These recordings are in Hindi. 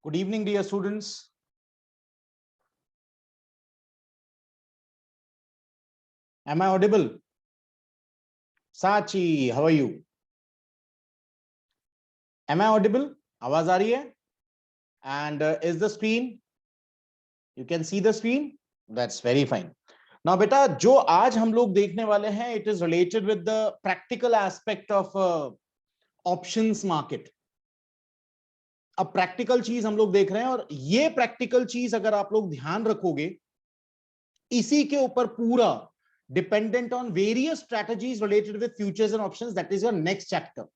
Good evening, dear students. Am I audible? Sachi, how are you? Am I audible? आवाज आ रही है? And is the screen? You can see the screen? That's very fine. Now, बेटा जो आज हम लोग देखने वाले हैं, it is related with the practical aspect of options market. अब प्रैक्टिकल चीज हम लोग देख रहे हैं और ये प्रैक्टिकल चीज अगर आप लोग ध्यान रखोगे, इसी के ऊपर पूरा dependent on various strategies related with futures and options, that is your next chapter.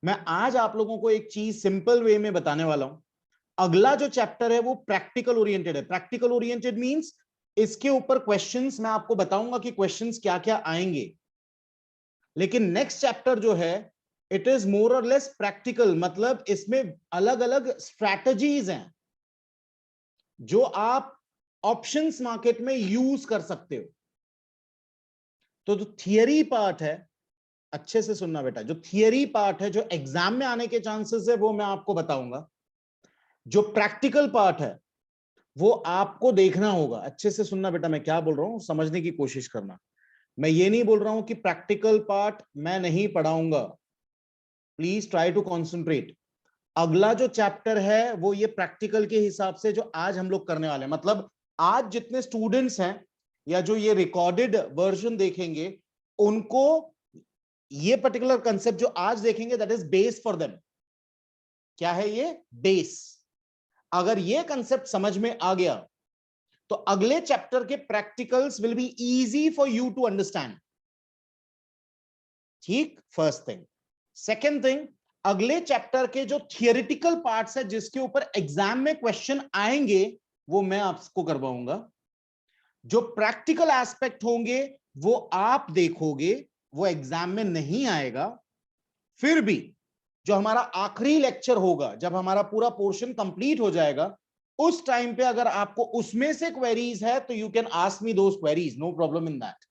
मैं आज आप लोगों को एक चीज सिंपल वे में बताने वाला हूं. अगला जो चैप्टर है वो प्रैक्टिकल ओरिएंटेड है. प्रैक्टिकल ओरिएंटेड मींस इसके ऊपर क्वेश्चंस मैं आपको बताऊंगा कि क्वेश्चंस क्या क्या आएंगे. लेकिन नेक्स्ट चैप्टर जो है इट इज मोर और लेस प्रैक्टिकल, मतलब इसमें अलग अलग स्ट्रैटेजीज हैं जो आप ऑप्शंस मार्केट में यूज कर सकते हो. तो जो थियरी पार्ट है, अच्छे से सुनना बेटा, जो थियरी पार्ट है जो एग्जाम में आने के चांसेस है वो मैं आपको बताऊंगा. जो प्रैक्टिकल पार्ट है वो आपको देखना होगा. अच्छे से सुनना बेटा, मैं क्या बोल रहा हूं समझने की कोशिश करना. मैं ये नहीं बोल रहा हूं कि प्रैक्टिकल पार्ट मैं नहीं पढ़ाऊंगा. Please try to concentrate. अगला जो चैप्टर है वो ये प्रैक्टिकल के हिसाब से जो आज हम लोग करने वाले हैं, मतलब आज जितने स्टूडेंट्स हैं या जो ये रिकॉर्डेड वर्जन देखेंगे उनको ये पर्टिकुलर कंसेप्ट जो आज देखेंगे that is base for them. क्या है ये? बेस. अगर ये कंसेप्ट समझ में आ गया तो अगले चैप्टर के practicals will be easy for you to understand. ठीक, फर्स्ट थिंग. सेकेंड थिंग, अगले चैप्टर के जो थियोरेटिकल पार्ट्स है जिसके ऊपर एग्जाम में क्वेश्चन आएंगे वो मैं आपको करवाऊंगा. जो प्रैक्टिकल एस्पेक्ट होंगे वो आप देखोगे, वो एग्जाम में नहीं आएगा. फिर भी जो हमारा आखिरी लेक्चर होगा, जब हमारा पूरा पोर्शन कंप्लीट हो जाएगा, उस टाइम पे अगर आपको उसमें से क्वेरीज है तो you can ask me those queries, no problem in that.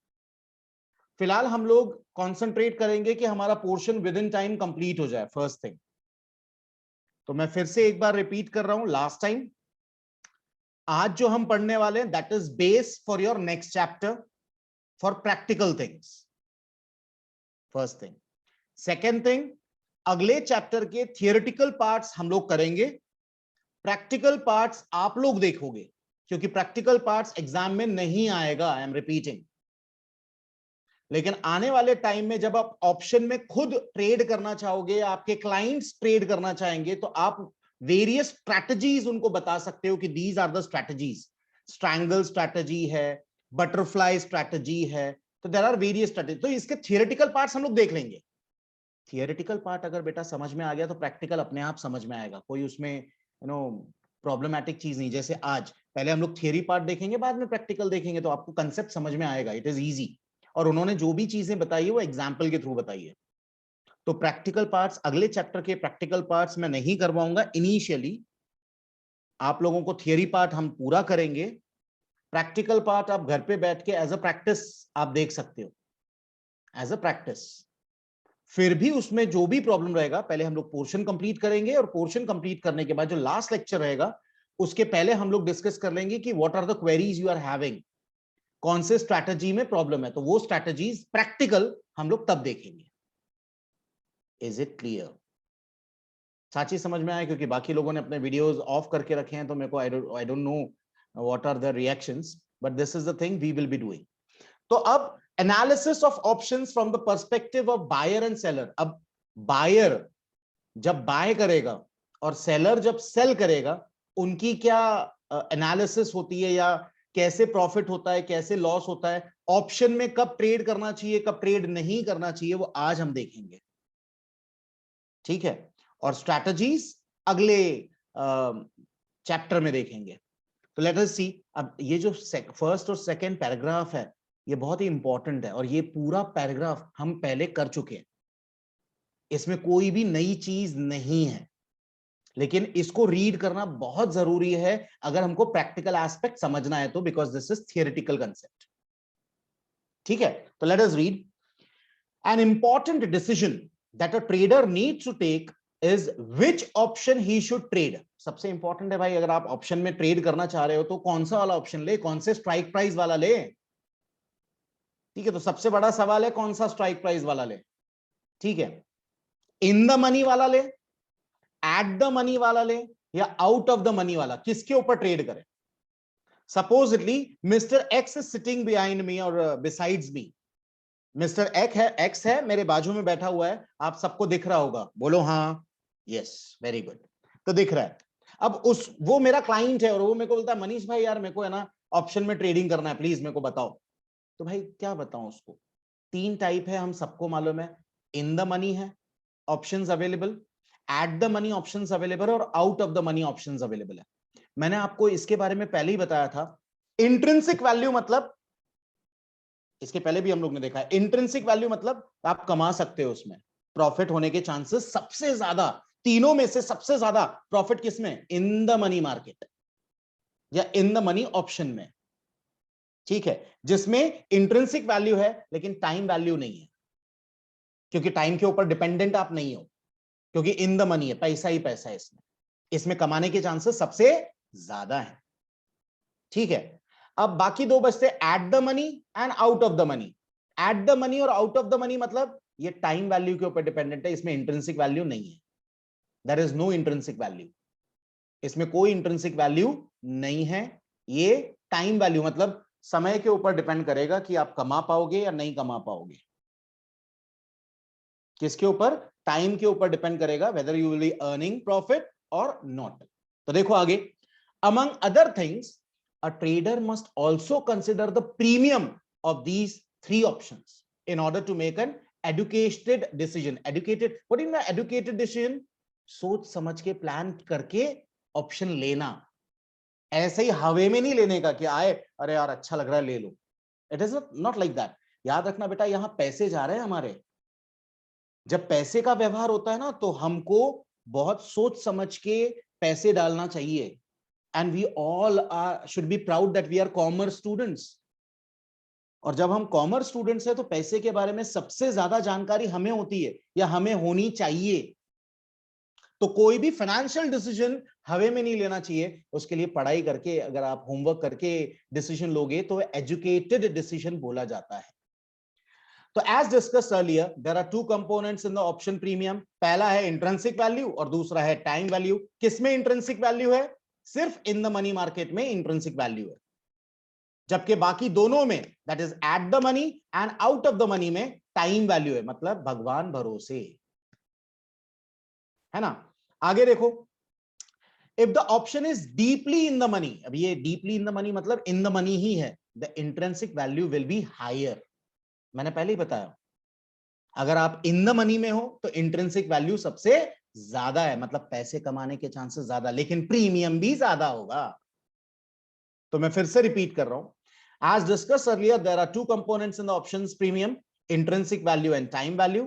फिलहाल हम लोग कंसंट्रेट करेंगे कि हमारा portion within time complete हो जाए, फर्स्ट थिंग. तो मैं फिर से एक बार रिपीट कर रहा हूं, लास्ट टाइम. आज जो हम पढ़ने वाले हैं that is base for your next chapter for practical things, first thing. Second thing, अगले चैप्टर के थियोरेटिकल पार्ट्स हम लोग करेंगे, प्रैक्टिकल पार्ट्स आप लोग देखोगे, क्योंकि प्रैक्टिकल पार्ट्स एग्जाम में नहीं आएगा, आई एम रिपीटिंग. लेकिन आने वाले टाइम में जब आप ऑप्शन में खुद ट्रेड करना चाहोगे, आपके क्लाइंट्स ट्रेड करना चाहेंगे, तो आप वेरियस स्ट्रैटेजीज उनको बता सकते हो कि these are the strategies. Strangle strategy है, बटरफ्लाई स्ट्रैटेजी है, तो देयर आर वेरियस स्ट्रैटेजी. तो इसके थियोरेटिकल पार्ट्स हम लोग देख लेंगे. थियोरेटिकल पार्ट अगर बेटा समझ में आ गया तो प्रैक्टिकल अपने आप समझ में आएगा. कोई उसमें प्रॉब्लमैटिक चीज नहीं. जैसे आज पहले हम लोग थियरी पार्ट देखेंगे, बाद में प्रैक्टिकल देखेंगे, तो आपको कंसेप्ट समझ में आएगा. It is easy. और उन्होंने जो भी चीजें बताई है वो एग्जाम्पल के थ्रू बताई है. तो प्रैक्टिकल पार्ट्स, अगले चैप्टर के प्रैक्टिकल पार्ट्स मैं नहीं करवाऊंगा इनिशियली. आप लोगों को थियरी पार्ट हम पूरा करेंगे. प्रैक्टिकल पार्ट आप घर पे बैठ के एज अ प्रैक्टिस आप देख सकते हो, एज अ प्रैक्टिस. फिर भी उसमें जो भी प्रॉब्लम रहेगा, पहले हम लोग पोर्शन कंप्लीट करेंगे, और पोर्शन कंप्लीट करने के बाद जो लास्ट लेक्चर रहेगा उसके पहले हम लोग डिस्कस कर लेंगे कि what are the queries you are having, कौन से स्ट्रैटेजी में प्रॉब्लम है. तो वो स्ट्रैटेजीज प्रैक्टिकल हम लोग तब देखेंगे. Is it clear? साची समझ में आया? क्योंकि बाकी लोगों ने अपने वीडियोस ऑफ करके रखे हैं, तो मेरे को I don't know what are the reactions, but this is the thing we will be doing. तो अब analysis of options from the perspective of buyer and seller. अब बायर जब बाय करेगा और सेलर जब सेल करेगा, उनकी क्या एनालिसिस होती है, या कैसे प्रॉफिट होता है, कैसे लॉस होता है, ऑप्शन में कब ट्रेड करना चाहिए, कब ट्रेड नहीं करना चाहिए, वो आज हम देखेंगे. ठीक है? और स्ट्रैटेजीज अगले चैप्टर में देखेंगे. तो लेट अस सी. अब ये जो फर्स्ट और सेकंड पैराग्राफ है ये बहुत ही इंपॉर्टेंट है, और ये पूरा पैराग्राफ हम पहले कर चुके हैं. इसमें कोई भी नई चीज नहीं है, लेकिन इसको रीड करना बहुत जरूरी है अगर हमको प्रैक्टिकल एस्पेक्ट समझना है तो, because this is theoretical concept. ठीक है? तो let us read. An important decision that a trader needs to take is which option he should trade. सबसे इंपॉर्टेंट है भाई, अगर आप ऑप्शन में ट्रेड करना चाह रहे हो तो कौन सा वाला ऑप्शन ले, कौन से स्ट्राइक प्राइस वाला ले। ठीक है, तो सबसे बड़ा सवाल है कौन सा स्ट्राइक प्राइस वाला ले। ठीक है, इन द मनी वाला ले, एट द मनी वाला ले, या आउट ऑफ द मनी वाला, किसके ऊपर ट्रेड करें। Supposedly mister x is sitting behind me और बिसाइड्स मी। मिस्टर एक्स है मेरे बाजू में बैठा हुआ है, आप सबको दिख रहा होगा, बोलो हाँ, यस, वेरी गुड, तो दिख रहा है। अब वो मेरा क्लाइंट है और वो मेरे को बोलता है मनीष भाई यार मेरे को है ना ऑप्शन में ट्रेडिंग करना है, प्लीज मेरे को बताओ। तो भाई क्या बताऊं उसको, 3 टाइप है, हम सबको मालूम है। इन द मनी है options available, at the money options available, और out of the money options available है। मैंने आपको इसके बारे में पहले ही बताया था। इंट्रिंसिक वैल्यू मतलब, इसके पहले भी हम लोग ने देखा है, इंट्रिंसिक वैल्यू मतलब आप कमा सकते हो उसमें, प्रॉफिट होने के चांसेस सबसे ज्यादा, तीनों में से सबसे ज्यादा प्रॉफिट किसमें, इन द मनी मार्केट या इन द मनी ऑप्शन में। ठीक है, जिसमें इंट्रिंसिक वैल्यू है लेकिन टाइम वैल्यू नहीं है, क्योंकि टाइम के ऊपर डिपेंडेंट आप नहीं हो, क्योंकि इन द मनी है, पैसा ही पैसा है इसमें, इसमें कमाने के चांसेस सबसे ज्यादा है। ठीक है, अब बाकी दो बचते, eight the money and out of the money. At the money और आउट ऑफ द मनी मतलब ये टाइम वैल्यू के ऊपर डिपेंडेंट है, इसमें इंट्रिंसिक वैल्यू नहीं है, there is no intrinsic value, इसमें कोई इंट्रिंसिक वैल्यू नहीं है। ये टाइम वैल्यू मतलब समय के ऊपर डिपेंड करेगा कि आप कमा पाओगे या नहीं कमा पाओगे। किसके ऊपर, टाइम के ऊपर डिपेंड करेगा, weather you will be earning profit और नॉट। तो देखो आगे, among other things a trader must also consider the premium of these 3 options in order to make an educated decision. Educated, what is the educated decision? सोच समझ के प्लान करके ऑप्शन लेना, ऐसे ही हवे में नहीं लेने का कि आए अरे यार अच्छा लग रहा है ले लो। It is not like that. याद रखना बेटा, यहां पैसे जा रहे हैं हमारे, जब पैसे का व्यवहार होता है ना तो हमको बहुत सोच समझ के पैसे डालना चाहिए। And we all should be proud that we are commerce students. और जब हम कॉमर्स स्टूडेंट्स हैं तो पैसे के बारे में सबसे ज्यादा जानकारी हमें होती है या हमें होनी चाहिए। तो कोई भी फाइनेंशियल डिसीजन हवे में नहीं लेना चाहिए, उसके लिए पढ़ाई करके, अगर आप होमवर्क करके डिसीजन लोगे तो एजुकेटेड डिसीजन बोला जाता है। तो as discussed earlier, there are 2 components in the option premium. पहला है इंट्रिंसिक वैल्यू और दूसरा है टाइम वैल्यू। किसमें इंट्रिंसिक वैल्यू है, सिर्फ इन द मनी मार्केट में इंट्रिंसिक वैल्यू है, जबकि बाकी दोनों में, that is at the money and out of the money में टाइम वैल्यू है, मतलब भगवान भरोसे, है ना। आगे देखो, if the option is deeply in the money, अब ये डीपली इन द मनी मतलब इन द मनी ही है, the intrinsic value will be higher. मैंने पहले ही बताया, अगर आप इन द मनी में हो तो इंट्रिंसिक वैल्यू सबसे ज्यादा है, मतलब पैसे कमाने के चांसेस ज्यादा, लेकिन प्रीमियम भी ज्यादा होगा। तो मैं फिर से रिपीट कर रहा हूं, as discussed earlier, there are 2 components in the options premium, intrinsic value and time value.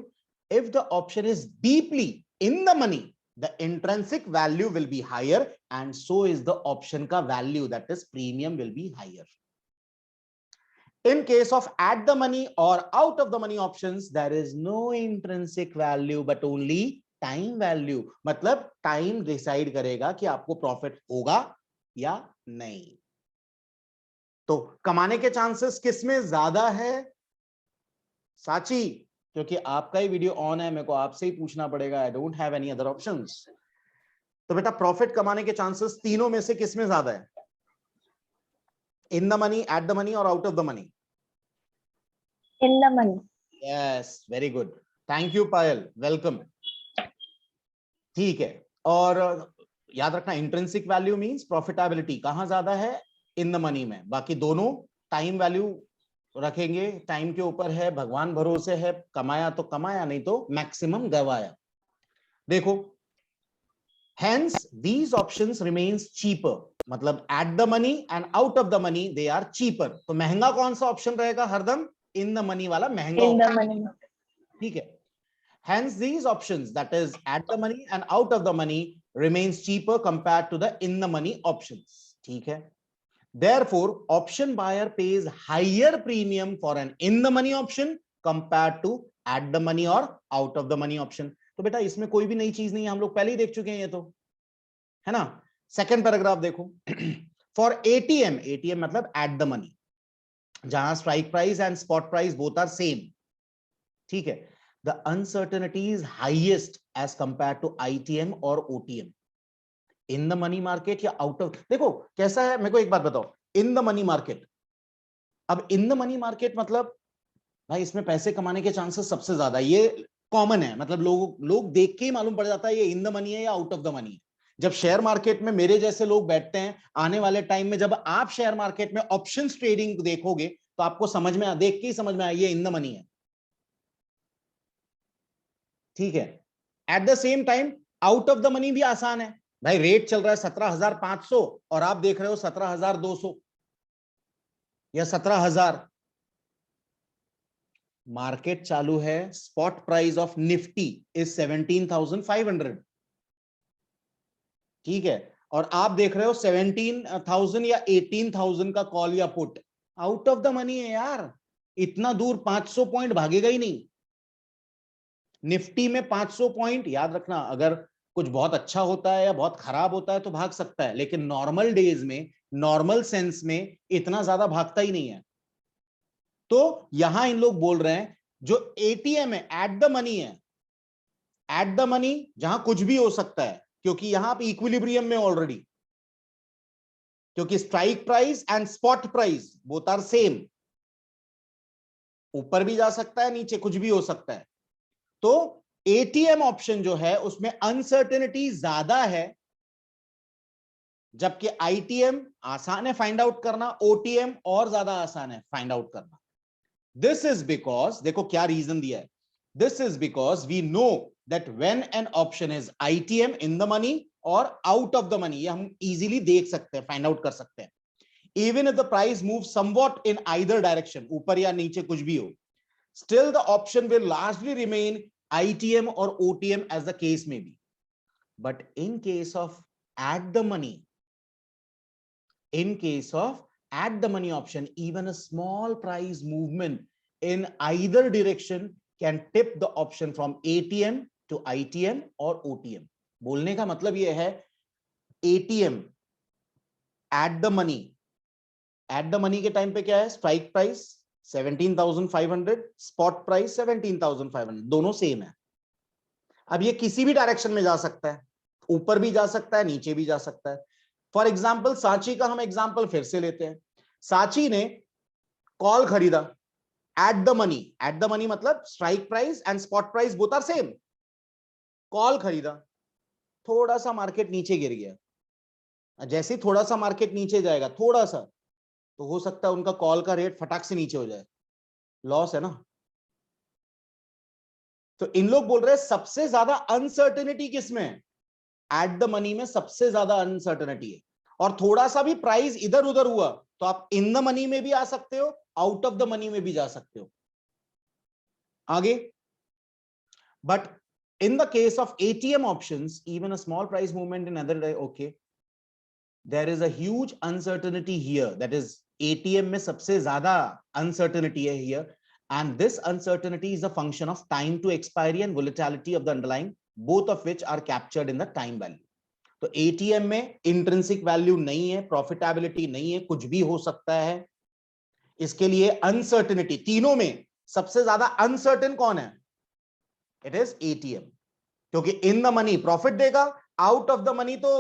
If the option is deeply in the money, the intrinsic value will be higher and so is the option ka value, that is premium will be higher. In case of at the money or out of the money options, there is no intrinsic value but only time value, मतलब time decide करेगा कि आपको प्रॉफिट होगा या नहीं। तो कमाने के चांसेस किसमें ज्यादा है, साची, क्योंकि आपका ही वीडियो ऑन है, मेरे को आपसे ही पूछना पड़ेगा, I don't have any other options. तो बेटा प्रॉफिट कमाने के चांसेस तीनों में से किसमें ज्यादा है, in the money, at the money और out of the money? In the money. Yes, very good, thank you Payal, welcome. ठीक है, और याद रखना इंट्रिंसिक वैल्यू मींस प्रॉफिटेबिलिटी कहां ज्यादा है, इन द मनी में। बाकी दोनों टाइम वैल्यू रखेंगे, टाइम के ऊपर है, भगवान भरोसे है, कमाया तो कमाया, नहीं तो मैक्सिमम गवाया। देखो, hence these options remains cheaper, मतलब at the money and out of the money they are cheaper। तो महंगा कौन सा ऑप्शन रहेगा हरदम, इन द मनी वाला महंगा इन द मनी। ठीक है, hence these options, that is at the money and out of the money, remains cheaper compared to the in the money options। ठीक है, therefore option buyer pays higher premium for an in the money option compared to at the money or out of the money option। तो बेटा इसमें कोई भी नई चीज नहीं है, हम लोग पहले ही देख चुके हैं ये तो, है ना। सेकंड पैराग्राफ देखो, फॉर एटीएम, एटीएम मतलब एट द मनी, जहां strike price and spot price both are same, ठीक है, the uncertainty is highest as compare to ITM और OTM. In the money market या आउट ऑफ, देखो कैसा है, मेरे को एक बात बताओ, इन द मनी मार्केट, अब इन द मनी मार्केट मतलब भाई इसमें पैसे कमाने के चांसेस सबसे ज्यादा, ये कॉमन है, मतलब लोग देख के ही मालूम पड़ जाता है ये इन द मनी है या आउट ऑफ द मनी है। जब शेयर मार्केट में मेरे जैसे लोग बैठते हैं, आने वाले टाइम में जब आप शेयर मार्केट में ऑप्शंस ट्रेडिंग देखोगे तो आपको समझ में देख के ही समझ में आए ये इन द मनी है, ठीक है। At the same time out of the money भी आसान है, भाई रेट चल रहा है 17,500 और आप देख रहे हो 17,200 या 17,000, मार्केट चालू है, spot price of Nifty is 17,500, ठीक है, और आप देख रहे हो 17,000 या 18,000 का कॉल या put, out of the money है यार, इतना दूर 500 पॉइंट भागेगा ही नहीं। निफ्टी में 500 पॉइंट, याद रखना, अगर कुछ बहुत अच्छा होता है या बहुत खराब होता है तो भाग सकता है, लेकिन नॉर्मल डेज में, नॉर्मल सेंस में इतना ज्यादा भागता ही नहीं है। तो यहां इन लोग बोल रहे हैं जो एटीएम है एट द मनी है, एट द मनी जहां कुछ भी हो सकता है, क्योंकि यहां आप इक्विलिब्रियम में ऑलरेडी, क्योंकि strike price and spot price both are same, ऊपर भी जा सकता है नीचे कुछ भी हो सकता है। तो एटीएम ऑप्शन जो है उसमें अनसर्टेनिटी ज्यादा है, जबकि आईटीएम आसान है फाइंड आउट करना, ओटीएम और ज्यादा आसान है फाइंड आउट करना। दिस इज बिकॉज, देखो क्या रीजन दिया है, this is because we know that when an option is ITM in the money और आउट ऑफ द मनी, ये हम इजीली देख सकते हैं, फाइंड आउट कर सकते हैं, even if the price move somewhat in either direction, ऊपर या नीचे कुछ भी हो, still the option will largely remain ITM or OTM as the case may be. But in case of at the money, in case of at the money option, even a small price movement in either direction can tip the option from ATM to ITM or OTM. बोलने का मतलब यह है ATM at the money, at the money के टाइम पे क्या है, स्ट्राइक प्राइस 17,500, स्पॉट प्राइस 17,500, दोनों सेम है। अब ये किसी भी डायरेक्शन में जा सकता है, ऊपर भी जा सकता है नीचे भी जा सकता है। फॉर एग्जाम्पल सांची का हम एग्जाम्पल फिर से लेते हैं, सांची ने कॉल खरीदा at the money, at the money मतलब strike price and spot price both are same, call खरीदा, थोड़ा सा मार्केट नीचे गिर गया, जैसे ही थोड़ा सा मार्केट नीचे जाएगा, थोड़ा सा, तो हो सकता है उनका कॉल का रेट फटाक से नीचे हो जाए, लॉस है ना। तो इन लोग बोल रहे हैं सबसे ज्यादा अनसर्टेनिटी किसमें है, एट द मनी में सबसे ज्यादा अनसर्टेनिटी है, और थोड़ा सा भी प्राइस इधर उधर हुआ तो आप इन द मनी में भी आ सकते हो, आउट ऑफ द मनी में भी जा सकते हो। आगे, but in the case of ATM options, even a small price movement in other day, okay, there is a huge uncertainty here, that is ATM में सबसे ज्यादा अनसर्टेनिटी है here, and this uncertainty is a function of time to expiry and volatility of the underlying, both of which are captured in the time value. तो एटीएम में इंट्रिंसिक वैल्यू नहीं है, प्रॉफिटेबिलिटी नहीं है, कुछ भी हो सकता है, इसके लिए अनसर्टेनिटी, तीनों में सबसे ज्यादा अनसर्टेन कौन है, इट इज एटीएम, क्योंकि इन द मनी प्रॉफिट देगा, आउट ऑफ द मनी तो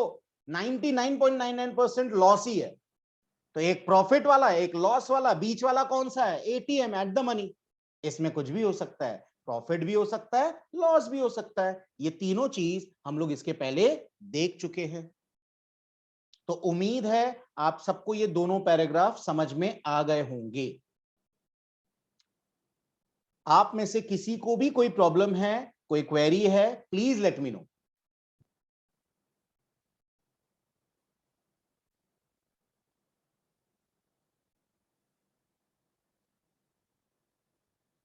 99.99% लॉस ही है। तो एक प्रॉफिट वाला, एक लॉस वाला, बीच वाला कौन सा है, एटीएम एट द मनी, इसमें कुछ भी हो सकता है, प्रॉफिट भी हो सकता है, लॉस भी हो सकता है, ये तीनों चीज हम लोग इसके पहले देख चुके हैं। तो उम्मीद है आप सबको ये दोनों पैराग्राफ समझ में आ गए होंगे। आप में से किसी को भी कोई प्रॉब्लम है, कोई क्वेरी है, प्लीज लेट मी नो।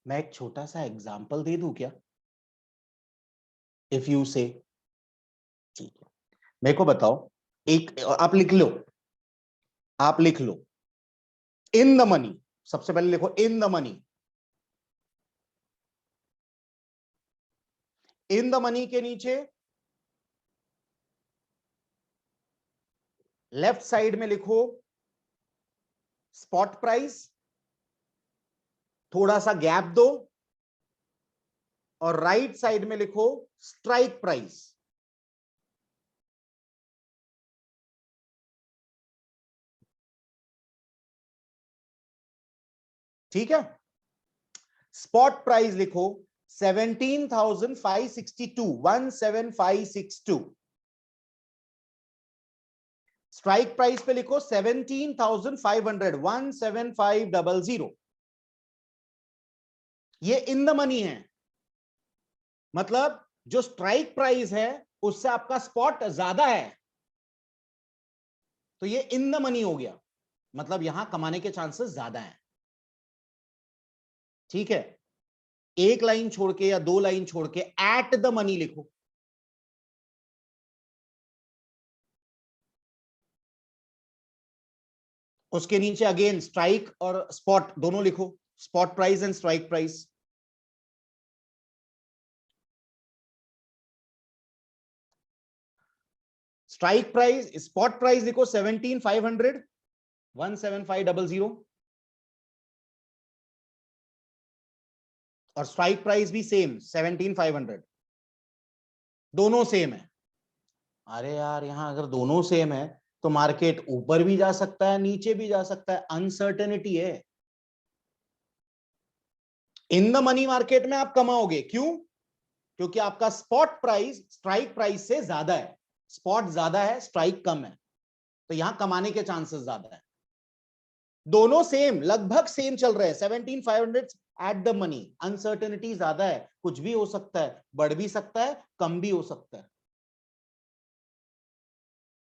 मैं एक छोटा सा एग्जांपल दे दूं क्या, इफ यू से, ठीक है, मेरे को बताओ, एक आप लिख लो, आप लिख लो इन द मनी, सबसे पहले लिखो इन the money, in the money के नीचे लेफ्ट साइड में लिखो स्पॉट प्राइस, थोड़ा सा गैप दो, और राइट साइड में लिखो स्ट्राइक प्राइस। ठीक है, स्पॉट प्राइस लिखो 17,562, 17562। स्ट्राइक प्राइस पे लिखो 17,500, 17500। ये इन द मनी है, मतलब जो स्ट्राइक प्राइस है उससे आपका स्पॉट ज्यादा है, तो ये इन द मनी हो गया, मतलब यहां कमाने के चांसेस ज्यादा हैं। ठीक है, एक लाइन छोड़ के या दो लाइन छोड़ के एट द मनी लिखो। उसके नीचे अगेन स्ट्राइक और स्पॉट दोनों लिखो, spot price and strike price. Strike price, spot price लिखो 17,500, 17500, और स्ट्राइक प्राइस भी सेम 17,500, दोनों सेम है। अरे यार, यहां अगर दोनों सेम है तो मार्केट ऊपर भी जा सकता है, नीचे भी जा सकता है, अनसर्टेनिटी है। इन द मनी मार्केट में आप कमाओगे, क्यों? क्योंकि आपका स्पॉट प्राइस स्ट्राइक प्राइस से ज्यादा है, स्पॉट ज्यादा है, स्ट्राइक कम है, तो यहां कमाने के चांसेस ज्यादा है। दोनों सेम, लगभग सेम चल रहे हैं, 17,500 एट द मनी। अनसर्टेनिटी ज्यादा है, कुछ भी हो सकता है, बढ़ भी सकता है, कम भी हो सकता है।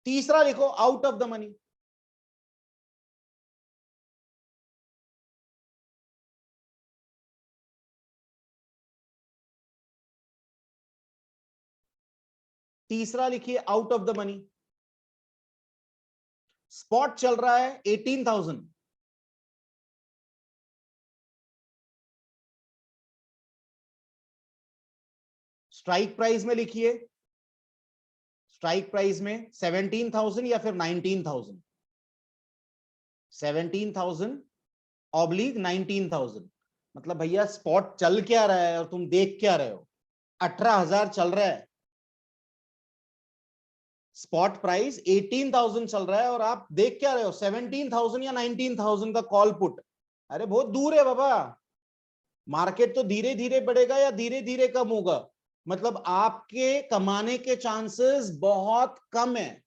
तीसरा लिखो आउट ऑफ द मनी। तीसरा लिखिए out of the money. Spot चल रहा है 18,000, स्ट्राइक प्राइस में लिखिए, स्ट्राइक प्राइस में 17,000 या फिर 19,000, 17,000 ऑब्लिक 19,000। मतलब भैया स्पॉट चल क्या रहा है और तुम देख क्या रहे हो? 18,000 चल रहा है, स्पॉट प्राइस 18,000 चल रहा है, और आप देख क्या रहे हो? 17,000 या 19,000 का कॉल पुट। अरे बहुत दूर है बाबा, मार्केट तो धीरे धीरे बढ़ेगा या धीरे धीरे कम होगा, मतलब आपके कमाने के चांसेस बहुत कम है।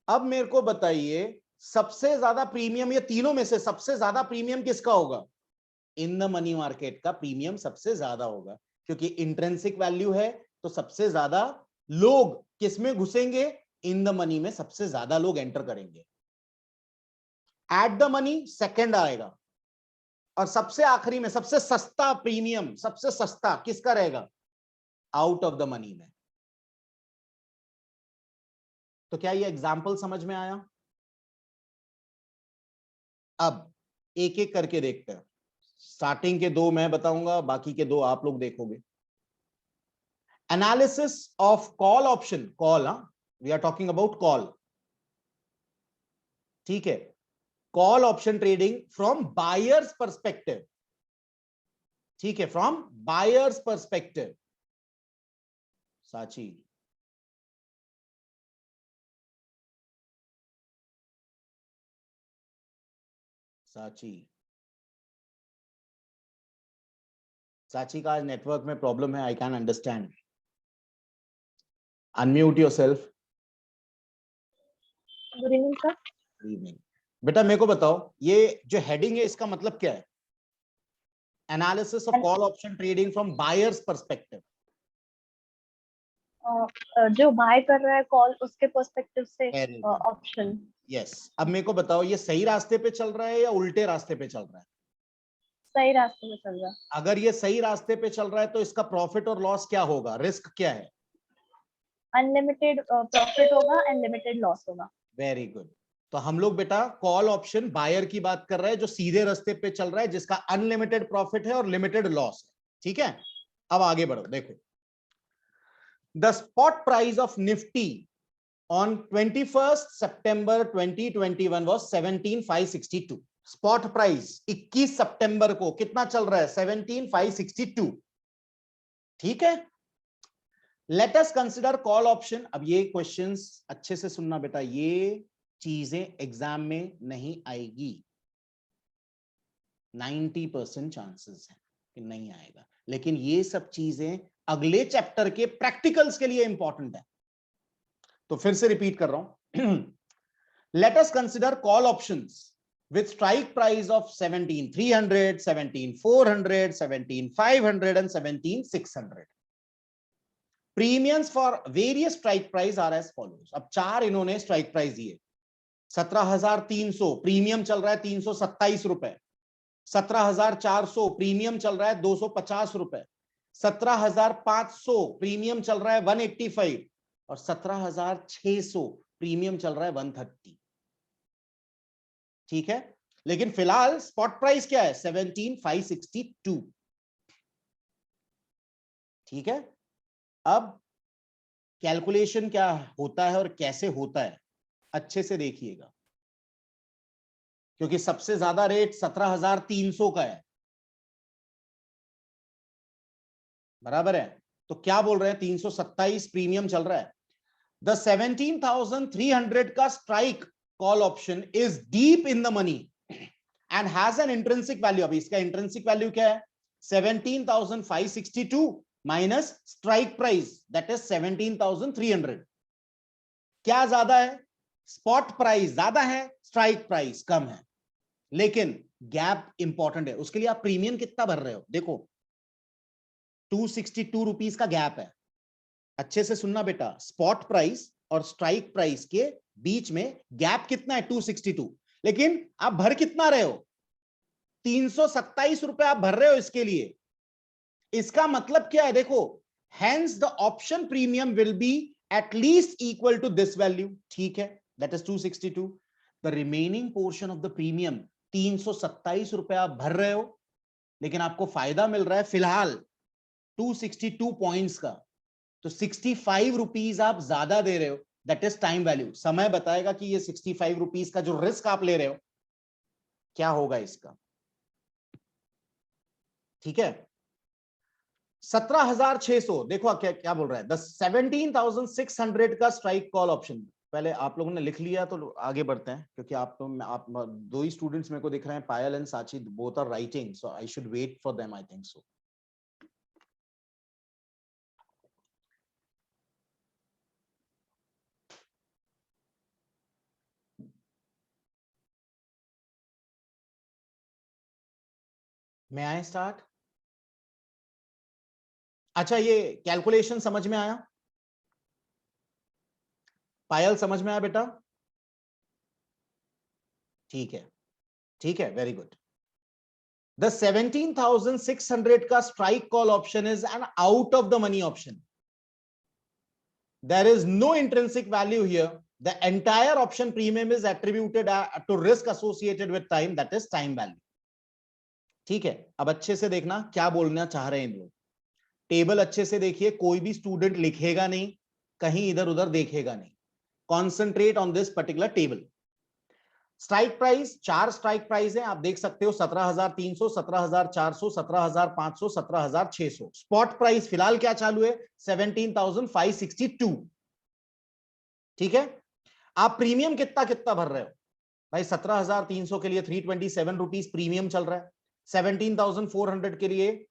अब मेरे को बताइए, सबसे ज्यादा प्रीमियम, ये तीनों में से सबसे ज्यादा प्रीमियम किसका होगा? इन द मनी मार्केट का प्रीमियम सबसे ज्यादा होगा, क्योंकि इंट्रिंसिक वैल्यू है, तो सबसे ज्यादा लोग किसमें घुसेंगे? इन द मनी में सबसे ज्यादा लोग एंटर करेंगे। एट द मनी सेकंड आएगा, और सबसे आखिरी में सबसे सस्ता प्रीमियम, सबसे सस्ता किसका रहेगा? आउट ऑफ द मनी में। तो क्या ये एग्जाम्पल समझ में आया? अब एक एक करके देखते हैं। स्टार्टिंग के दो मैं बताऊंगा, बाकी के दो आप लोग देखोगे। Analysis of call option, call, we are talking about call. ठीक है, call option trading from buyer's perspective. ठीक है, फ्रॉम बायर्स पर्सपेक्टिव। साची, साची, साची का आज नेटवर्क में प्रॉब्लम है, I can understand. Unmute yourself. Good evening sir. Good evening. बेटा मेरे को बताओ, ये जो हेडिंग है इसका मतलब क्या है? Analysis of call option trading from buyer's perspective. जो बाय कर रहा है कॉल, उसके पर्सपेक्टिव से वेरी गुड, ऑप्शन। यस। अब मेरे को बताओ, ये सही रास्ते पे चल रहा है या उल्टे रास्ते पे चल रहा है? सही रास्ते में चल रहा है। अगर ये सही रास्ते पे चल रहा है तो इसका प्रॉफिट और लॉस क्या होगा, रिस्क क्या है? अनलिमिटेड प्रॉफिट होगा एंड लिमिटेड लॉस होगा। Very good. तो हम लोग बेटा कॉल ऑप्शन बायर की बात कर रहे हैं, जो सीधे रास्ते पे चल रहा है, जिसका अनलिमिटेड प्रॉफिट है और लिमिटेड लॉस है। ठीक है, अब आगे बढ़ो, देखो the spot price of Nifty on 21st September 2021 was 17,562. Spot price 21 सितंबर को कितना चल रहा है? 17,562. ठीक है, let us consider call option. अब ये क्वेश्चंस अच्छे से सुनना बेटा, ये चीजें एग्जाम में नहीं आएगी, 90% चांसेस है कि नहीं आएगा, लेकिन ये सब चीजें अगले चैप्टर के प्रैक्टिकल्स के लिए इंपॉर्टेंट है. तो फिर से रिपीट कर रहा हूं. Let us consider call options with strike price of 17,300, 17,400, 17,500 and 17,600. Premiums for various strike price are as follows. अब चार इन्होंने स्ट्राइक प्राइस दिए. 17,300 प्रीमियम चल रहा है 327 रुपए, 17,400 प्रीमियम चल रहा है 250 रुपए, 17,500 प्रीमियम चल रहा है 185 और 17,600 प्रीमियम चल रहा है 130. ठीक है, लेकिन फिलहाल स्पॉट प्राइस क्या है? 17,562. ठीक है, अब कैलकुलेशन क्या होता है और कैसे होता है अच्छे से देखिएगा, क्योंकि सबसे ज्यादा रेट 17,300 का है, बराबर है. तो क्या बोल रहे हैं? 327 प्रीमियम चल रहा है. द 17,300 का strike call option is deep in the money and has an intrinsic value. अभी इसका इंट्रिंसिक वैल्यू क्या है? 17,562 minus strike price, that is 17,300. क्या ज्यादा है? स्पॉट प्राइस ज्यादा है, स्ट्राइक प्राइस कम है, लेकिन गैप इंपॉर्टेंट है. उसके लिए आप प्रीमियम कितना भर रहे हो? देखो 262 रुपीस का गैप है. अच्छे से सुनना बेटा, स्पॉट प्राइस और स्ट्राइक प्राइस के बीच में गैप कितना है? 262. लेकिन आप भर कितना रहे हो? 327 रुपए आप भर रहे हो इसके लिए. इसका मतलब क्या है? देखो, hence the option premium will be at least equal to this value. ठीक है, that is 262. The remaining portion of the premium 327 रुपए आप भर रहे हो, लेकिन आपको फायदा मिल रहा है फिलहाल 262 पॉइंट्स का. तो 65 रुपीस आप ज्यादा दे रहे हो, दैट इज टाइम वैल्यू. समय बताएगा कि ये 65 रुपीस का जो रिस्क आप ले रहे हो क्या होगा इसका. ठीक है, 17,600 देखो क्या क्या बोल रहा है. द 17,600 का स्ट्राइक कॉल ऑप्शन. पहले आप लोगों ने लिख लिया तो आगे बढ़ते हैं, क्योंकि आप दो ही स्टूडेंट्स मेरे को दिख रहे हैं, Payal and Sachi, both are writing, so I should wait for them, I think so. May I start. अच्छा, ये कैलकुलेशन समझ में आया? पायल समझ में आया बेटा? ठीक है, ठीक है, वेरी गुड. द 17,600 का strike call option is an out of the money option. There is no intrinsic value here. The entire option premium is attributed to risk associated with time, that is time value. ठीक है, अब अच्छे से देखना क्या बोलना चाह रहे हैं इन लोग. टेबल अच्छे से देखिए, कोई भी स्टूडेंट लिखेगा नहीं, कहीं इधर उधर देखेगा नहीं. Concentrate on this particular table. Strike price, चार स्ट्राइक प्राइस है, आप देख सकते हो 17,300, 17,400, 17,500, 17,600. स्पॉट प्राइस फिलहाल क्या चालू है? 17,562. ठीक है, आप प्रीमियम कितना कितना भर रहे हो भाई? 17,300 के लिए 327 रुपीस प्रीमियम चल रहा है, 17,400 के लिए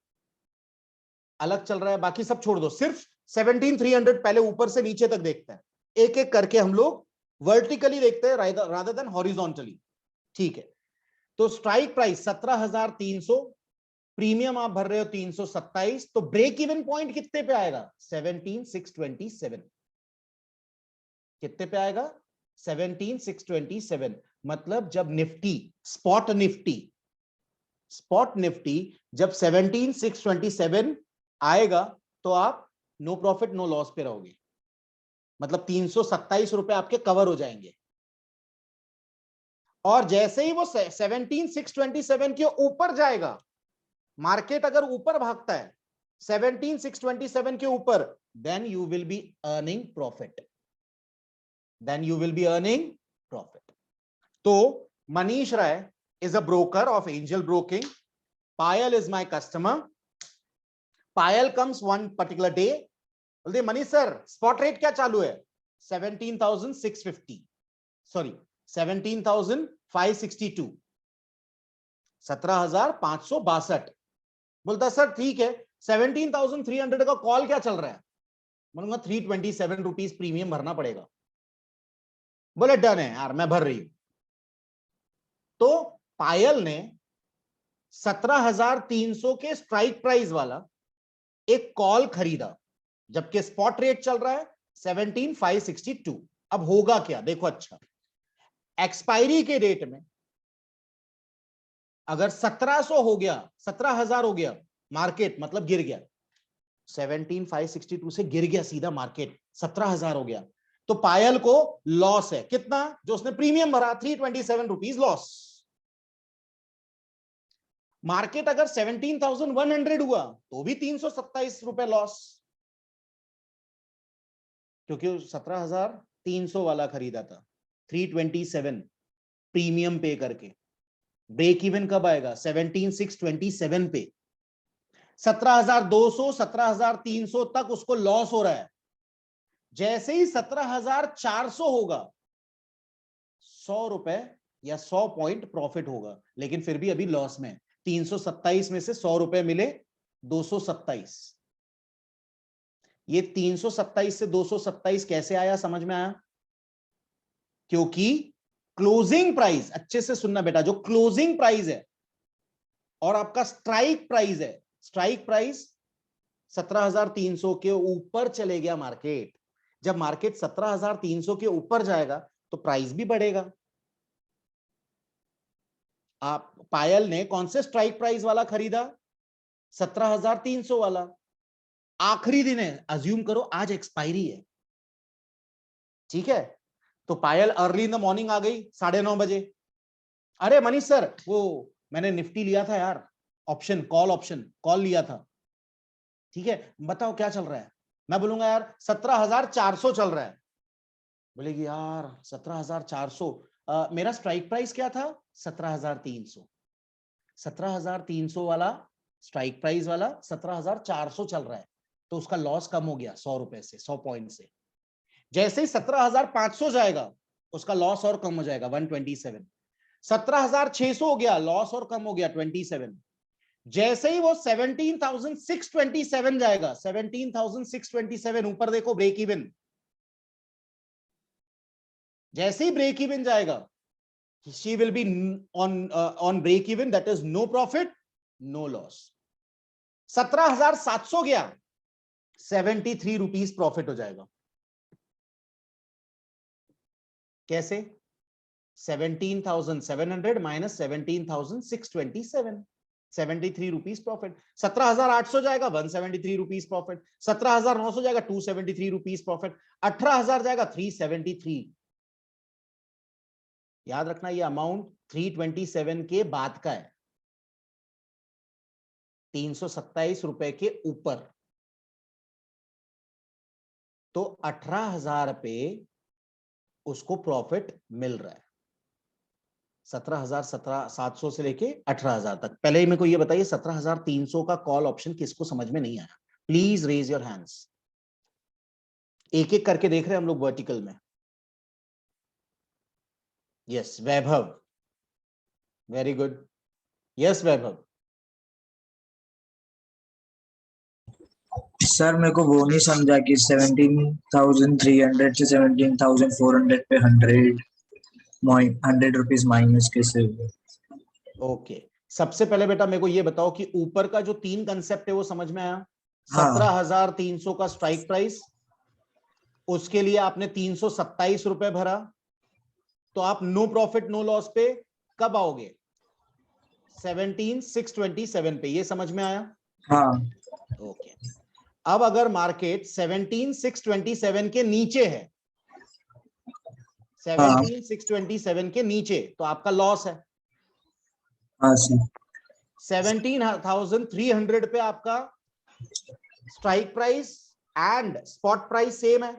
अलग चल रहा है, बाकी सब छोड़ दो, सिर्फ 17,300 पहले ऊपर से नीचे तक देखते हैं, एक एक करके हम लोग वर्टिकली देखते हैं रादर देन हॉरिजॉन्टली. ठीक है, तो स्ट्राइक प्राइस 17,300, प्रीमियम आप भर रहे हो 327, तो ब्रेक इवन पॉइंट कितने पे आएगा? 17,627. कितने पे आएगा? 17,627. मतलब जब निफ्टी, स्पॉट निफ्टी जब 17,627 आएगा तो आप नो प्रॉफिट नो लॉस पे रहोगे. मतलब 327 रुपए आपके कवर हो जाएंगे. और जैसे ही वो 17,627 के ऊपर जाएगा, मार्केट अगर ऊपर भागता है 17,627 के ऊपर, then you will be earning profit. Then you will be earning profit. तो Manish Rai is a broker of Angel Broking. Payal is my customer. Payal comes one particular day. बोलते मनीष सर स्पॉट रेट क्या चालू है? 17,650, सॉरी 17,562, 17,562. बोलता सर ठीक है, 17,300 का कॉल क्या चल रहा है? बोलूंगा 327 रुपीज प्रीमियम भरना पड़ेगा. बोले डन है यार, मैं भर रही हूं. तो पायल ने 17,300 के स्ट्राइक प्राइस वाला एक कॉल खरीदा, जबकि स्पॉट रेट चल रहा है 17,562. अब होगा क्या देखो. अच्छा, एक्सपायरी के डेट में अगर 1700 हो गया, 17,000 हो गया, मार्केट मतलब गिर गया, 17,562 से गिर गया सीधा मार्केट, 17,000 हो गया, तो पायल को लॉस है. कितना? जो उसने प्रीमियम भरा 327 रुपीज लॉस. मार्केट अगर 17,100 हुआ तो भी 327 रुपए लॉस, क्योंकि 17,300 वाला खरीदा था 327 प्रीमियम पे करके. ब्रेक इवन कब आएगा? 17,627 पे. 17,200 17,300 तक उसको लॉस हो रहा है. जैसे ही 17,400 होगा, 100 रुपए या 100 पॉइंट प्रॉफिट होगा, लेकिन फिर भी अभी लॉस में. 327 में से 100 रुपए मिले 227. ये 327 से 227 कैसे आया? समझ में आया? क्योंकि क्लोजिंग प्राइस, अच्छे से सुनना बेटा, जो क्लोजिंग प्राइस है और आपका स्ट्राइक प्राइस है, स्ट्राइक प्राइस 17,300 के ऊपर चले गया मार्केट. जब मार्केट 17,300 के ऊपर जाएगा तो प्राइस भी बढ़ेगा. आप पायल ने कौन से स्ट्राइक प्राइस वाला खरीदा? 17,300 वाला. आखिरी दिन है, अज्यूम करो आज एक्सपायरी है, ठीक है? तो पायल अर्ली इन द मॉर्निंग आ गई 9:30 बजे. अरे मनीष सर, वो मैंने निफ्टी लिया था यार, ऑप्शन कॉल, ऑप्शन कॉल लिया था, ठीक है, बताओ क्या चल रहा है? मैं बोलूंगा यार 17,400 चल रहा है. बोलेगी यार 17,400, मेरा स्ट्राइक प्राइस क्या था? 17,300. 17,300 वाला स्ट्राइक प्राइस वाला 17,400 चल रहा है, तो उसका लॉस कम हो गया 100 रुपए से, 100 पॉइंट से. जैसे ही 17,500 जाएगा, उसका लॉस और कम हो जाएगा 127. 17,600 हो गया, लॉस और कम हो गया 27. जैसे ही वो 17,627 जाएगा, 17,627 ऊपर देखो ब्रेक इवन, जैसे ही ब्रेक इवन जाएगा, she will be on break even, that is no profit no loss. 17,700 गया, 73 रुपीज प्रॉफिट हो जाएगा. कैसे? 17,700 माइनस 17,627, 73 रुपीज प्रॉफिट. 17,800 जाएगा 173 रुपीज प्रॉफिट. 17,900 जाएगा 273 रुपीज प्रॉफिट. 18,000 जाएगा 373. याद रखना ये अमाउंट 327 के बाद का है, 327 रुपए के ऊपर. तो 18,000 पे उसको प्रॉफिट मिल रहा है. 17,700 से लेके 18,000 तक. पहले ही मेरे को ये बताइए 17,300 का कॉल ऑप्शन किसको समझ में नहीं आया? Please raise your hands. एक एक करके देख रहे हैं हम लोग वर्टिकल में. यस वैभव, वेरी गुड. यस वैभव. सर मेरे को वो नहीं समझा कि 17,300 से 17,400 पे 100 रुपीज माइनस कैसे हुए? ओके, सबसे पहले बेटा मेरे को ये बताओ कि ऊपर का जो 3 कंसेप्ट है वो समझ में आया? हाँ. 17,300 का स्ट्राइक प्राइस, उसके लिए आपने 327 रुपए भरा, तो आप नो प्रॉफिट नो लॉस पे कब आओगे? 17,627 पे. ये समझ में आया? हाँ. ओके. अब अगर मार्केट 17,627 के नीचे है, 17,627 के नीचे, तो आपका लॉस है. हाँ सर. 17,300 पे आपका strike price and spot price same है,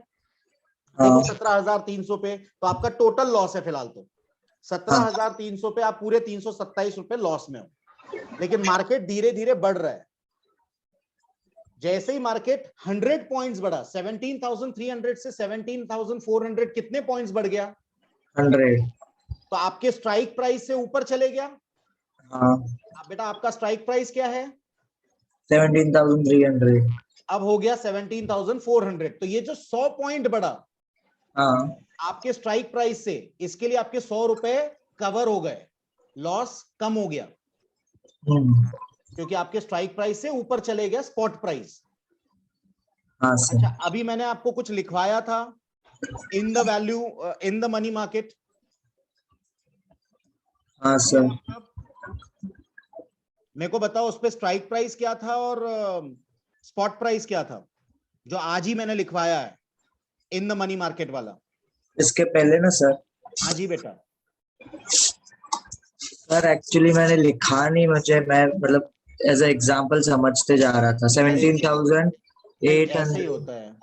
हाँ देखो 17,300 पे, तो आपका टोटल लॉस है फिलहाल तो 17,300 पे, आप पूरे 327 रुपए लॉस में हो। लेकिन मार्केट धीरे धीरे बढ़ रहा है, जैसे ही मार्केट 100 पॉइंट्स बढ़ा, 17,300 से 17,400 कितने पॉइंट्स बढ़ गया? 100। तो आपके स्ट्राइक प्राइस से ऊपर चले गया। हाँ अब बेटा आपका स्ट्राइक प्राइस क्या है? 17,300। अब हो गया 17,400। तो ये जो 100 पॉइंट बढ़ा हाँ आपके स्ट्राइक प्राइस से, इसके लिए आपके 100 रुपए कवर हो गए, लॉस कम हो गया, क्योंकि आपके स्ट्राइक प्राइस से ऊपर चले गया स्पॉट प्राइस। हाँ सर। अच्छा, अभी मैंने आपको कुछ लिखवाया था in the value in the money market. हाँ सर। मेरे को बताओ उस पे स्ट्राइक प्राइस क्या था और स्पॉट प्राइस क्या था, जो आज ही मैंने लिखवाया है इन द मनी मार्केट वाला। इसके पहले ना सर, हाँ जी बेटा। सर एक्चुअली मैंने लिखा नहीं, मुझे मैं मतलब एज ए एग्जांपल समझते जा रहा था। नहीं, ऐसे ही 17,800। होता है,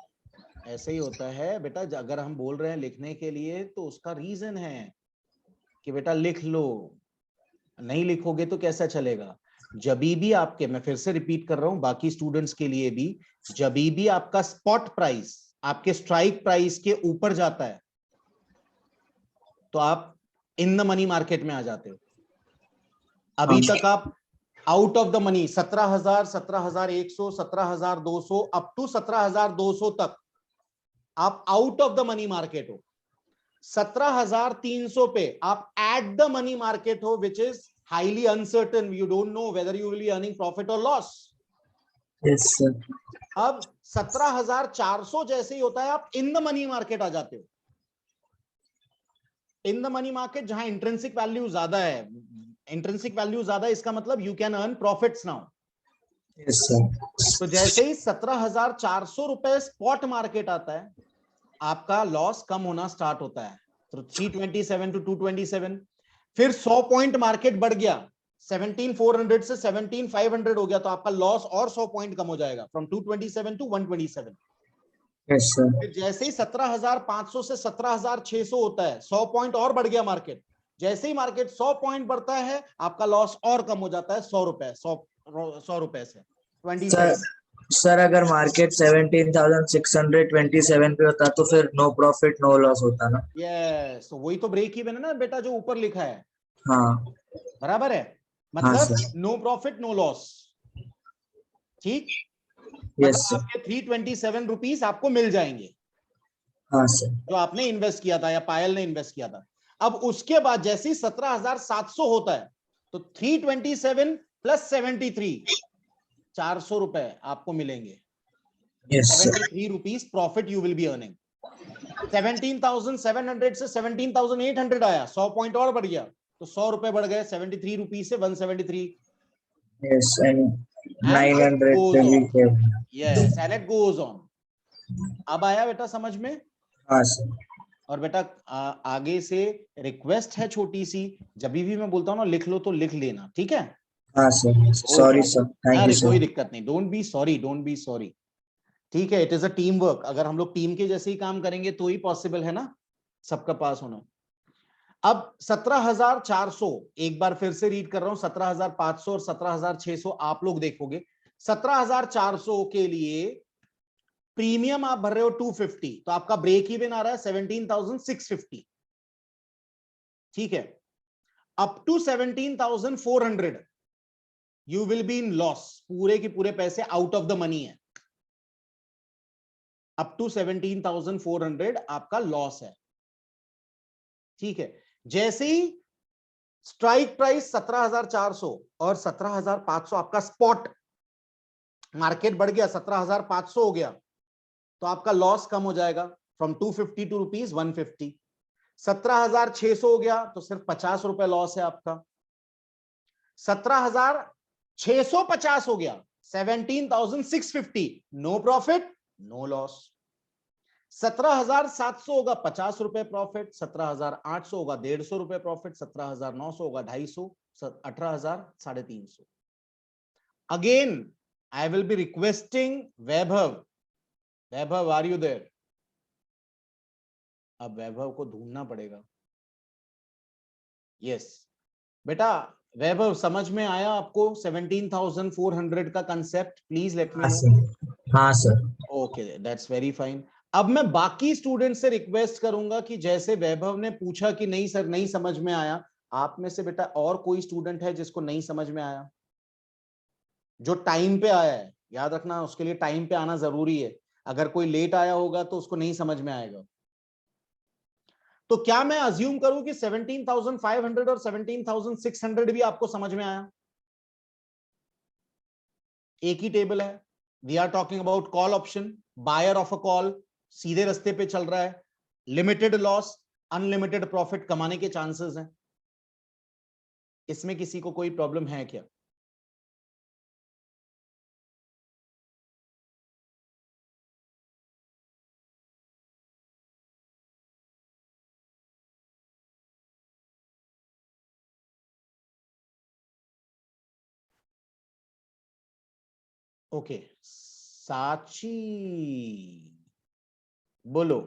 ऐसे ही होता है बेटा। अगर हम बोल रहे हैं लिखने के लिए तो उसका रीजन है कि बेटा लिख लो, नहीं लिखोगे तो कैसा चलेगा। जभी भी आपके, मैं फिर से रिपीट कर रहा हूं बाकी स्टूडेंट्स के लिए भी, जभी भी आपका स्पॉट प्राइस आपके स्ट्राइक प्राइस के ऊपर जाता है तो आप इन द मनी मार्केट में आ जाते हो। अभी तक आप out of the money 17,000, 17,100, 17,200 up to 17,200 तक आप out of the money market हो। 17,300 पे आप एट द मनी मार्केट हो, which is highly uncertain, you don't know whether you will be earning profit और लॉस। Yes sir. अब 17,400 जैसे ही होता है आप इन द मनी मार्केट आ जाते हो। इन द मनी मार्केट जहां इंट्रिंसिक वैल्यू ज्यादा है, इंट्रिंसिक वैल्यू ज्यादा है, इसका मतलब you can earn profits now. Yes sir. तो जैसे ही 17,400 रुपए स्पॉट मार्केट आता है आपका लॉस कम होना स्टार्ट होता है, तो 327 टू 227। फिर 100 पॉइंट मार्केट बढ़ गया, 17,400 से 17,500 हो गया, तो आपका लॉस और 100 पॉइंट कम हो जाएगा, फ्रॉम 227 टू 127। Yes sir. फिर जैसे ही 17,500 से 17,600 होता है, 100 पॉइंट और बढ़ गया मार्केट। जैसे ही मार्केट 100 पॉइंट बढ़ता है आपका लॉस और कम हो जाता है 100 रुपए, 100 रुपए से 27। सर अगर मार्केट 17,627 पे होता तो फिर नो प्रॉफिट नो लॉस होता ना। यस, तो वही तो ब्रेक इवन है ना बेटा, जो ऊपर लिखा है। हाँ बराबर है, हाँ मतलब sir. No profit no loss. ठीक, यस मतलब सर। आपके 327 रुपीज आपको मिल जाएंगे हाँ सर। जो आपने इन्वेस्ट किया था या पायल ने इन्वेस्ट किया था। अब उसके बाद जैसे ही 17,700 होता है तो 327 प्लस 73, 400 रुपए आपको मिलेंगे। Yes sir. 73 rupees profit you will be earning. 17,700 से 17,800 आया, 100 पॉइंट और बढ़ गया, तो 100 रुपए बढ़ गए 73 रुपीज से 173। Yes and and it 900 goes पे भी ऑन। थे। Yes, and it goes on. अब आया बेटा समझ में? हाँ सर। और बेटा आगे से रिक्वेस्ट है छोटी सी, जब भी मैं बोलता हूँ ना लिख लो तो लिख लेना, ठीक है? हाँ sir. Sorry sir, thank you अरे सर। कोई दिक्कत नहीं, don't be sorry, don't be sorry. ठीक है, it is a team work. अगर हम लोग टीम के जैसे ही काम करेंगे तो ही पॉसिबल है ना सबका पास होना। अब 17,400, एक बार फिर से रीड कर रहा हूं, 17,500 और 17,600 आप लोग देखोगे। 17,400 के लिए प्रीमियम आप भर रहे हो 250, तो आपका ब्रेक इवन आ रहा है 17,650। ठीक है, up to 17,400 you will be in loss, पूरे के पूरे पैसे आउट ऑफ द मनी है। अप टू 17,400 आपका लॉस है। ठीक है, जैसे ही स्ट्राइक प्राइस 17,400 और 17,500 आपका स्पॉट मार्केट बढ़ गया, 17,500 हो गया, तो आपका लॉस कम हो जाएगा फ्रॉम 250 टू रुपीज 150। 17,600 हो गया तो सिर्फ 50 रुपए लॉस है आपका। 17,650 हो गया, 17,650, नो प्रॉफिट नो लॉस। 17,700 होगा 50 रुपए प्रॉफिट, 17,800 होगा 150 रुपए प्रॉफिट, 17,900 होगा 250, 18,000 350। Again I will be requesting Vaibhav. Vaibhav, are you there? अब वैभव को ढूंढना पड़ेगा. Yes. बेटा वैभव समझ में आया आपको 17,400 का concept? Please let me know. हाँ sir. Okay, that's very fine. अब मैं बाकी स्टूडेंट से रिक्वेस्ट करूंगा कि जैसे वैभव ने पूछा कि नहीं सर नहीं समझ में आया, आप में से बेटा और कोई स्टूडेंट है जिसको नहीं समझ में आया? जो टाइम पे आया है, याद रखना उसके लिए टाइम पे आना जरूरी है. अगर कोई लेट आया होगा तो उसको नहीं समझ में आएगा. तो क्या मैं अज्यूम करूं कि 17,500 और 17,600 भी आपको समझ में आया? एक ही टेबल है. We are talking about call option. Buyer of a call सीधे रास्ते पे चल रहा है. लिमिटेड लॉस, अनलिमिटेड प्रॉफिट कमाने के चांसेस हैं. इसमें किसी को कोई प्रॉब्लम है क्या? ओके, साची बोलो,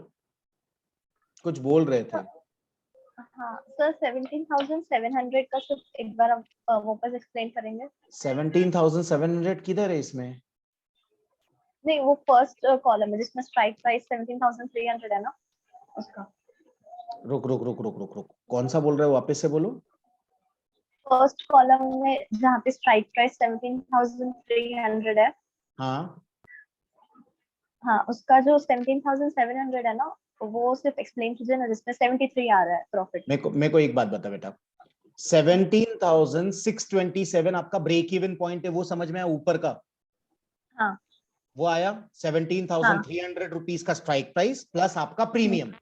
कुछ बोल रहे थे. हाँ सर, 17,700 का सिर्फ एक बार आप वापस एक्सप्लेन करेंगे? 17,700 किधर है इसमें? नहीं, वो फर्स्ट कॉलम है जिसमें स्ट्राइक प्राइस 17,300 है ना, उसका. रुक रुक रुक रुक रुक रुक, कौन सा बोल रहे हो? वापस से बोलो. फर्स्ट कॉलम में जहाँ पे स्ट्राइक प्राइस 17,300 है. हाँ हाँ, उसका जो 17,700 है ना, वो सिर्फ एक्सप्लेन कीजिए ना, जिसमें 73 आ रहा है प्रॉफिट. मेरे को एक बात बता बेटा. 17,627 आपका ब्रेक इवन पॉइंट है, वो समझ में आया ऊपर का? हाँ. वो आया 17,300 रुपीज का स्ट्राइक प्राइस प्लस आपका प्रीमियम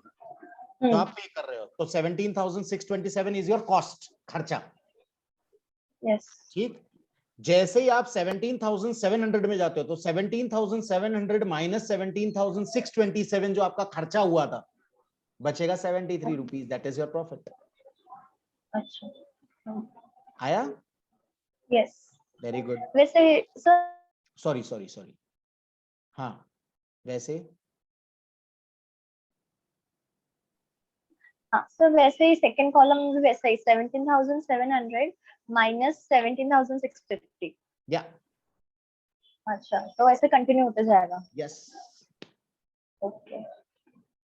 जो आप पे कर रहे हो. तो 17,627 इज योर कॉस्ट, खर्चा. यस. ठीक. जैसे ही आप 17,700 में जाते हो तो 17,700 माइनस 17,627 जो आपका खर्चा हुआ था, बचेगा 73 rupees. That is your profit. अच्छा. आया? यस. Very good. वैसे सर, सॉरी. हाँ वैसे. हाँ सर, वैसे ही सेकंड कॉलम में भी वैसा ही 17,700 माइनस 17,650. या. अच्छा, तो ऐसे कंटिन्यू होते जाएगा. यस. ओके,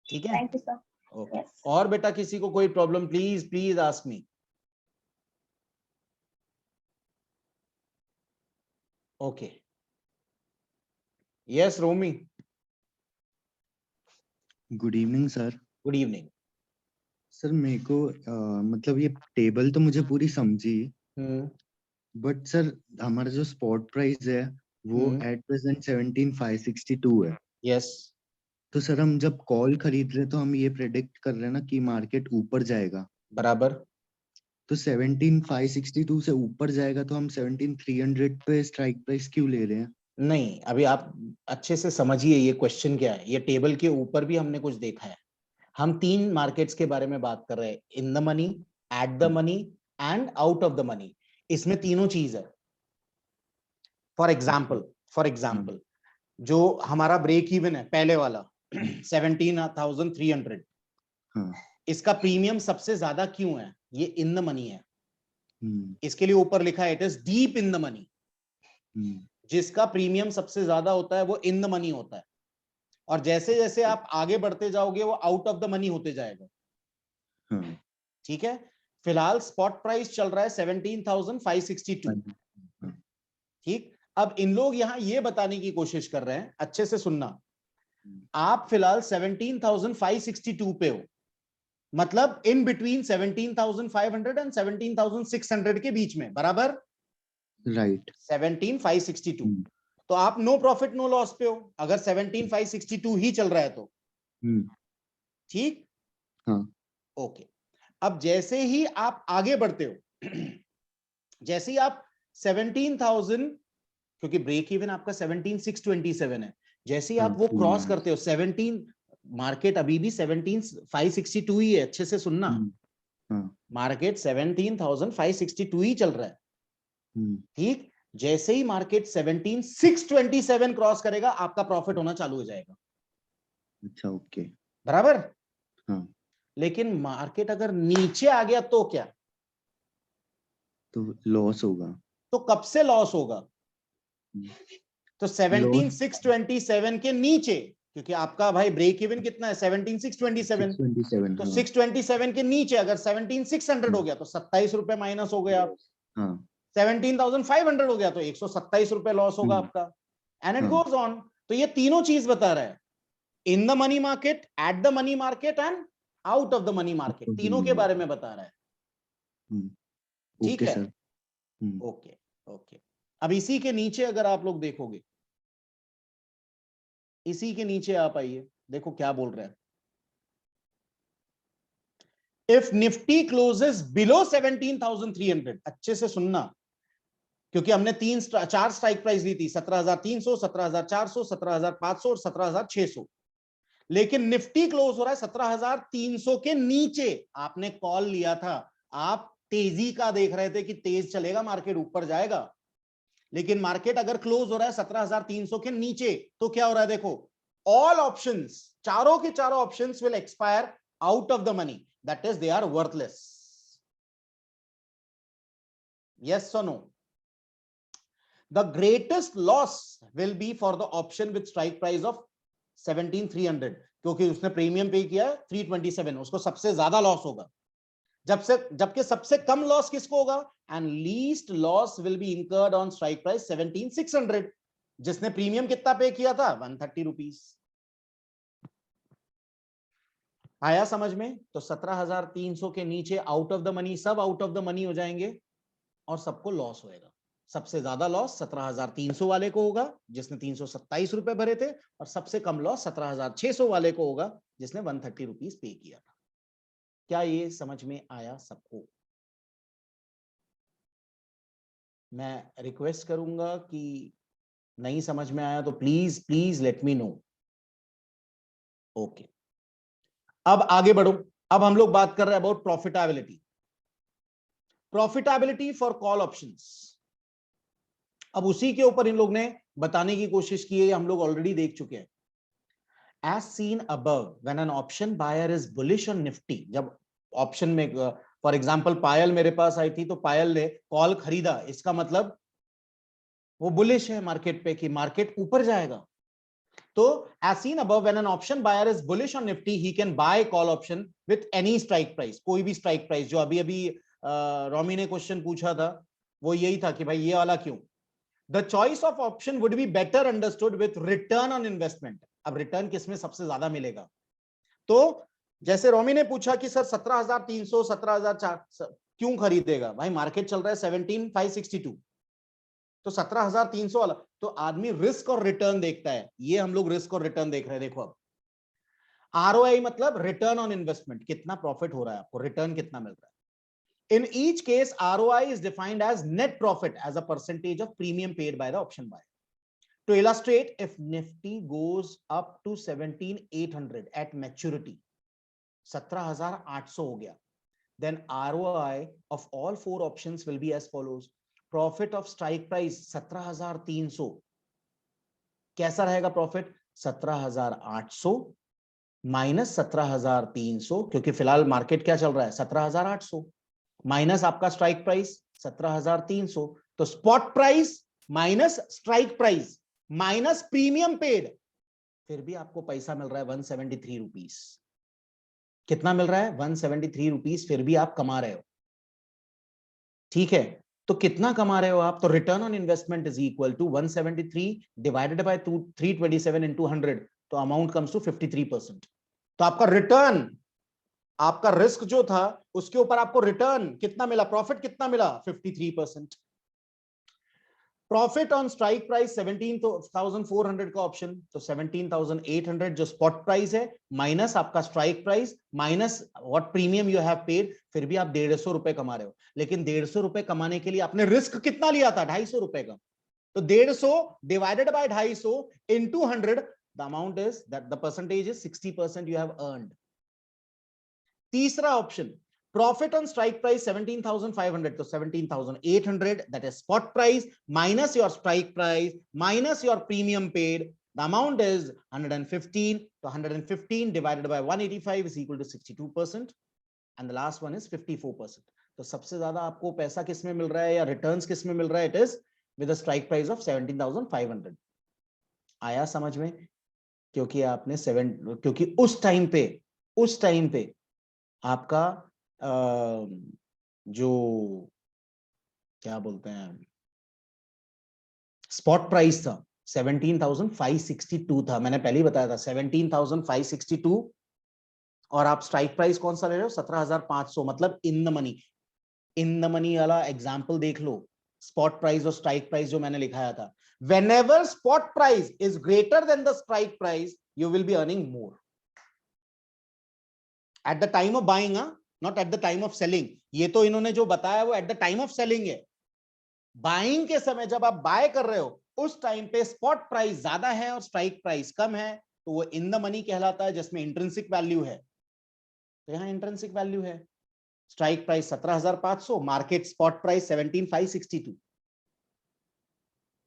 ठीक है. Thank you sir. Okay. Yes. और बेटा किसी को कोई problem? Please please ask me. Okay. Yes Romi. Good evening sir. Good evening. Sir मेरे को मतलब ये टेबल तो मुझे पूरी समझी, बट सर हमारा जो स्पॉट प्राइस है वो एट प्रेजेंट 17,562 है. यस. तो सर हम जब कॉल खरीद रहे तो हम ये प्रेडिक्ट कर रहे हैं ना कि मार्केट ऊपर जाएगा. बराबर. तो 17,562 से ऊपर जाएगा तो हम 17,300 पे स्ट्राइक प्राइस क्यों ले रहे हैं? नहीं, अभी आप अच्छे से समझिए ये क्वेश्चन क्या है. ये टेबल के ऊपर भी हमने कुछ देखा है. हम 3 मार्केट्स के बारे में बात कर रहे हैं. इन the money, at the money and out of the money. इसमें तीनों चीज है. फॉर एग्जाम्पल जो हमारा ब्रेक इवन है पहले वाला 17,300, इसका प्रीमियम सबसे ज्यादा क्यों है? ये इन द मनी है. इसके लिए ऊपर लिखा है it is deep in the money. जिसका प्रीमियम सबसे ज्यादा होता है वो इन द मनी होता है. और जैसे जैसे आप आगे बढ़ते जाओगे वो आउट ऑफ द मनी होते जाएगा. ठीक है. फिलहाल स्पॉट प्राइस चल रहा है 17,562. ठीक. अब इन लोग यहां ये बताने की कोशिश कर रहे हैं, अच्छे से सुनना, आप फिलहाल 17,562 पे हो, मतलब इन बिटवीन 17,500 एंड 17,600 के बीच में. बराबर? राइट. 17,562. तो आप नो प्रॉफिट नो लॉस पे हो अगर 17,562 ही चल रहा है तो. ठीक. ओके. अब जैसे ही आप आगे बढ़ते हो, जैसे ही आप 17,000, क्योंकि ब्रेक इवन आपका 17,627 है, जैसे ही आप वो क्रॉस करते हो 17, मार्केट अभी भी 17,562 ही है. अच्छे से सुनना, मार्केट 17,562 ही चल रहा है. ठीक. जैसे ही मार्केट 17,627 क्रॉस करेगा आपका प्रॉफिट होना चालू हो जाएगा। अच्छा ओके। बराबर। हाँ लेकिन मार्केट अगर नीचे आ गया तो क्या? तो लॉस होगा। तो कब से लॉस होगा? तो लॉस 17,627 के नीचे, क्योंकि आपका भाई ब्रेक इवन कितना है 17,627, 627 तो हाँ 627 के नीचे अगर 17,600 हो गया तो 27 रुपए माइनस हो गया। हाँ 17,500 हो गया तो 127 रुपए लॉस होगा आपका। एंड इट हाँ गोज ऑन। तो ये तीनों चीज बता रहा है, in the money market, eight the money market and out of the money market, तीनों के बारे में बता रहा है। ठीक ओके है। सर। Okay okay. अब इसी के नीचे अगर आप लोग देखोगे, इसी के नीचे आप आइए, देखो क्या बोल रहे हैं। इफ निफ्टी क्लोजेस बिलो 17,300, अच्छे से सुनना, क्योंकि हमने चार स्ट्राइक प्राइस दी थी, 17,300, 17,400, 17,500 और 17,600। लेकिन निफ्टी क्लोज हो रहा है 17,300 के नीचे। आपने कॉल लिया था, आप तेजी का देख रहे थे कि तेज चलेगा मार्केट, ऊपर जाएगा। लेकिन मार्केट अगर क्लोज हो रहा है 17,300 के नीचे तो क्या हो रहा है? देखो, ऑल ऑप्शंस, चारों के चारों options will expire out of the money, that is they are worthless. Yes और no? The greatest loss will be for the option with strike price of 17,300, क्योंकि उसने प्रीमियम पे किया 327, उसको सबसे ज्यादा लॉस होगा। जबकि सबसे कम लॉस किसको होगा? And least loss will be incurred on strike price 17,600, जिसने प्रीमियम कितना पे किया था? 130 रुपीज। आया समझ में? तो 17,300 के नीचे आउट ऑफ द मनी, सब आउट ऑफ द मनी हो जाएंगे और सबको लॉस होएगा। सबसे ज्यादा लॉस 17,300 वाले को होगा जिसने 327 रुपए भरे थे, और सबसे कम लॉस 17,600 वाले को होगा जिसने 130 रुपीज पे किया था। क्या ये समझ में आया सबको? मैं रिक्वेस्ट करूंगा कि नहीं समझ में आया तो please please let me no. Okay, अब आगे बढ़ो। अब हम लोग बात कर रहे हैं about profitability. Profitability for call options. अब उसी के ऊपर इन लोग ने बताने की कोशिश की है, हम लोग ऑलरेडी देख चुके हैं। As seen above, when an option buyer is bullish on Nifty, जब ऑप्शन में फॉर एग्जांपल पायल मेरे पास आई थी तो पायल ने कॉल खरीदा, इसका मतलब वो बुलिश है मार्केट पे कि मार्केट ऊपर जाएगा। तो as seen above, when an option buyer is bullish on Nifty, he can buy call option with any strike price, कोई भी स्ट्राइक प्राइस। जो अभी अभी रोमी ने क्वेश्चन पूछा था वो यही था कि भाई ये वाला क्यों। The choice of option would be better understood with return on investment. अब रिटर्न किसमें सबसे ज्यादा मिलेगा? तो जैसे रोमी ने पूछा कि सर 17,300, 17,400 क्यों खरीदेगा? भाई मार्केट चल रहा है 17,562, तो 17,300 वाला। तो आदमी रिस्क और रिटर्न देखता है, ये हम लोग रिस्क और रिटर्न देख रहे हैं। देखो अब ROI मतलब रिटर्न ऑन इन्वेस्टमेंट, कितना प्रॉफिट हो रहा है आपको, रिटर्न कितना मिल रहा है। In each case, ROI is defined as net profit as a percentage of premium paid by the option buyer. To illustrate, if Nifty goes up to 17,800 at maturity, 17,800 हो गया, then ROI of all four options will be as follows. Profit of strike price 17,300, कैसा रहेगा प्रॉफिट? 17,800 माइनस 17,300, क्योंकि फिलहाल मार्केट क्या चल रहा है? 17,800 माइनस आपका स्ट्राइक प्राइस 17,300, तो spot price minus strike price minus premium paid, फिर भी आपको पैसा मिल रहा है 173 रुपीस। कितना मिल रहा है? 173 रुपीस, फिर भी आप कमा रहे हो। ठीक है, तो कितना कमा रहे हो आप? तो return on investment is equal to 173 divided by 327 into 100, तो अमाउंट कम्स टू 53%। तो आपका रिटर्न, आपका रिस्क जो था उसके ऊपर आपको रिटर्न कितना मिला, प्रॉफिट कितना मिला? 53%। प्रॉफिट ऑन स्ट्राइक प्राइस 17,400 का ऑप्शन, तो 17,800 जो स्पॉट प्राइस है माइनस आपका strike price minus what premium you have paid, फिर भी आप 150 रुपए कमा रहे हो। लेकिन 150 रुपए कमाने के लिए आपने रिस्क कितना लिया था? 250 रुपए का। तो 150 divided by 250 into 100, the amount is that the percentage is 60% you have earned. तीसरा option, Profit on strike price 17,500, तो 17,800, that is spot price minus your strike price minus your premium paid. The amount is 115. So 115 divided by 185 is equal to 62%. And the last one is 54%. तो सबसे ज्यादा आपको पैसा किस में मिल रहा है या रिटर्न्स किस में मिल रहा है? It is with a strike price of 17,500. आया समझ में? क्योंकि आपने क्योंकि उस टाइम पे आपका जो क्या बोलते हैं स्पॉट प्राइस था 17,562 था, मैंने पहले ही बताया था 17,562, और आप स्ट्राइक प्राइस कौन सा ले रहे हो? 17,500, मतलब इन द मनी वाला एग्जांपल देख लो, स्पॉट प्राइस और स्ट्राइक प्राइस जो मैंने लिखाया था. Whenever spot price is greater than the strike price, you will be earning more at the time of buying, not at the time of selling. ये तो इन्होंने जो बताया वो at the time of selling है. बाइंग के समय जब आप बाय कर रहे हो उस टाइम पे स्पॉट प्राइस ज्यादा है और स्ट्राइक प्राइस कम है, तो वो इन द मनी कहलाता है, जिसमें इंट्रिंसिक वैल्यू है. तो यहां इंट्रिंसिक वैल्यू है, strike price 17,500, market spot price 17,562.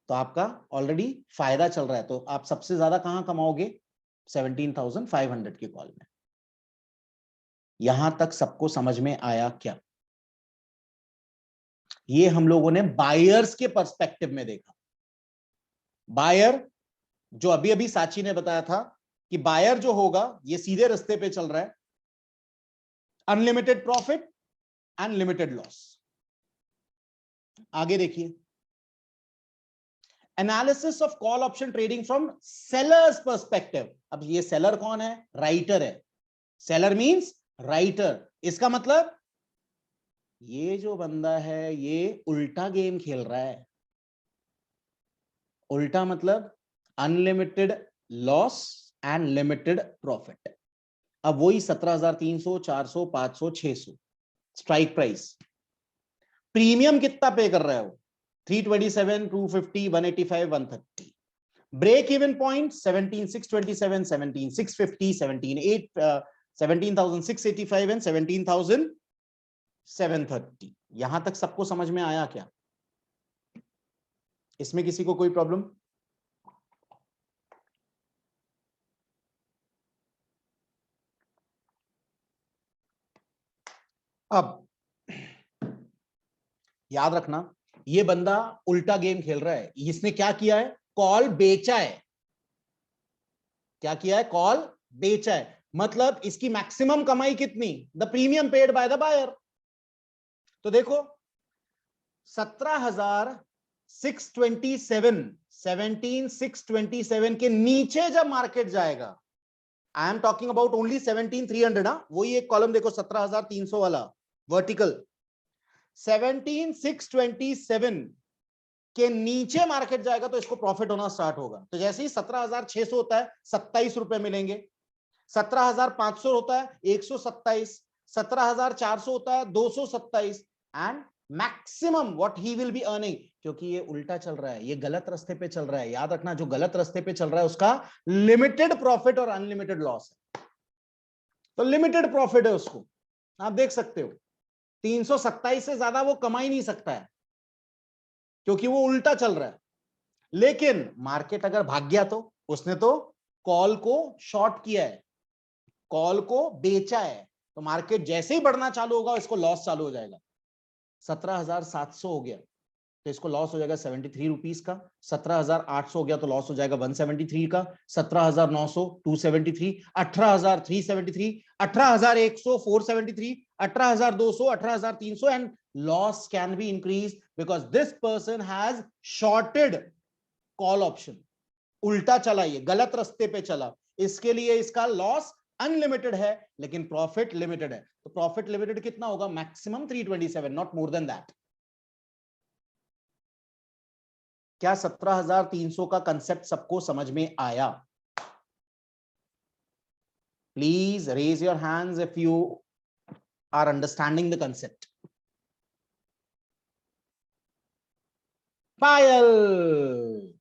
तो आपका ऑलरेडी फायदा चल रहा है. तो आप सबसे ज्यादा कहां कमाओगे? 17,500 के कॉल में. यहां तक सबको समझ में आया क्या? ये हम लोगों ने बायर्स के पर्सपेक्टिव में देखा. बायर जो अभी अभी साची ने बताया था कि बायर जो होगा ये सीधे रास्ते पे चल रहा है, unlimited profit and limited loss. आगे देखिए, analysis of call option trading from sellers perspective. अब ये सेलर कौन है? राइटर है. Seller means writer. इसका मतलब ये जो बंदा है ये उल्टा गेम खेल रहा है. उल्टा मतलब unlimited loss and limited profit. अब वही 17,300, 400, 500, 600 स्ट्राइक प्राइस. प्रीमियम कितना पे कर रहा है वो? 327, 250, 185, 130. Break even point 17,627, 17,650, 17,685 and 17,730. यहां तक सबको समझ में आया क्या? इसमें किसी को कोई प्रॉब्लम? अब याद रखना, ये बंदा उल्टा गेम खेल रहा है. इसने क्या किया है? कॉल बेचा है. क्या किया है? कॉल बेचा है. मतलब इसकी मैक्सिमम कमाई कितनी? The premium paid by the buyer. तो देखो 17,627 के नीचे जब मार्केट जाएगा, I am talking about only 17,300. वही एक कॉलम देखो 17,300 वाला वर्टिकल. 17,627 के नीचे मार्केट जाएगा तो इसको प्रॉफिट होना स्टार्ट होगा. तो जैसे ही 17,600 होता है 27 रुपए मिलेंगे, 17,500 होता है 127, 17,400 होता है 227, and maximum what he will be earning. क्योंकि ये उल्टा चल रहा है, ये गलत रास्ते पे चल रहा है. याद रखना, जो गलत रास्ते पे चल रहा है उसका लिमिटेड प्रॉफिट और अनलिमिटेड लॉस है. तो लिमिटेड प्रॉफिट है उसको, आप देख सकते हो 327 से ज्यादा वो कमा ही नहीं सकता है क्योंकि वो उल्टा चल रहा है. लेकिन मार्केट अगर भाग गया तो उसने तो कॉल को शॉर्ट किया है, कॉल को बेचा है. तो मार्केट जैसे ही बढ़ना चालू होगा इसको लॉस चालू हो जाएगा. 17,700 हो गया तो इसको लॉस हो जाएगा 73 रुपीस का. 17,800 हो गया तो लॉस हो जाएगा 173 का. 17,900 273, 18,373, 18,100 473, 18,200, 18,300, and loss can be increased because this person has shorted call option. उल्टा चला, ये गलत रास्ते पे चला, इसके लिए इसका लॉस अनलिमिटेड है लेकिन प्रॉफिट लिमिटेड है. तो प्रॉफिट लिमिटेड कितना होगा? Maximum 327, not more than that. क्या 17,300 का कंसेप्ट सबको समझ में आया? Please raise your hands if you are understanding the concept. Payal.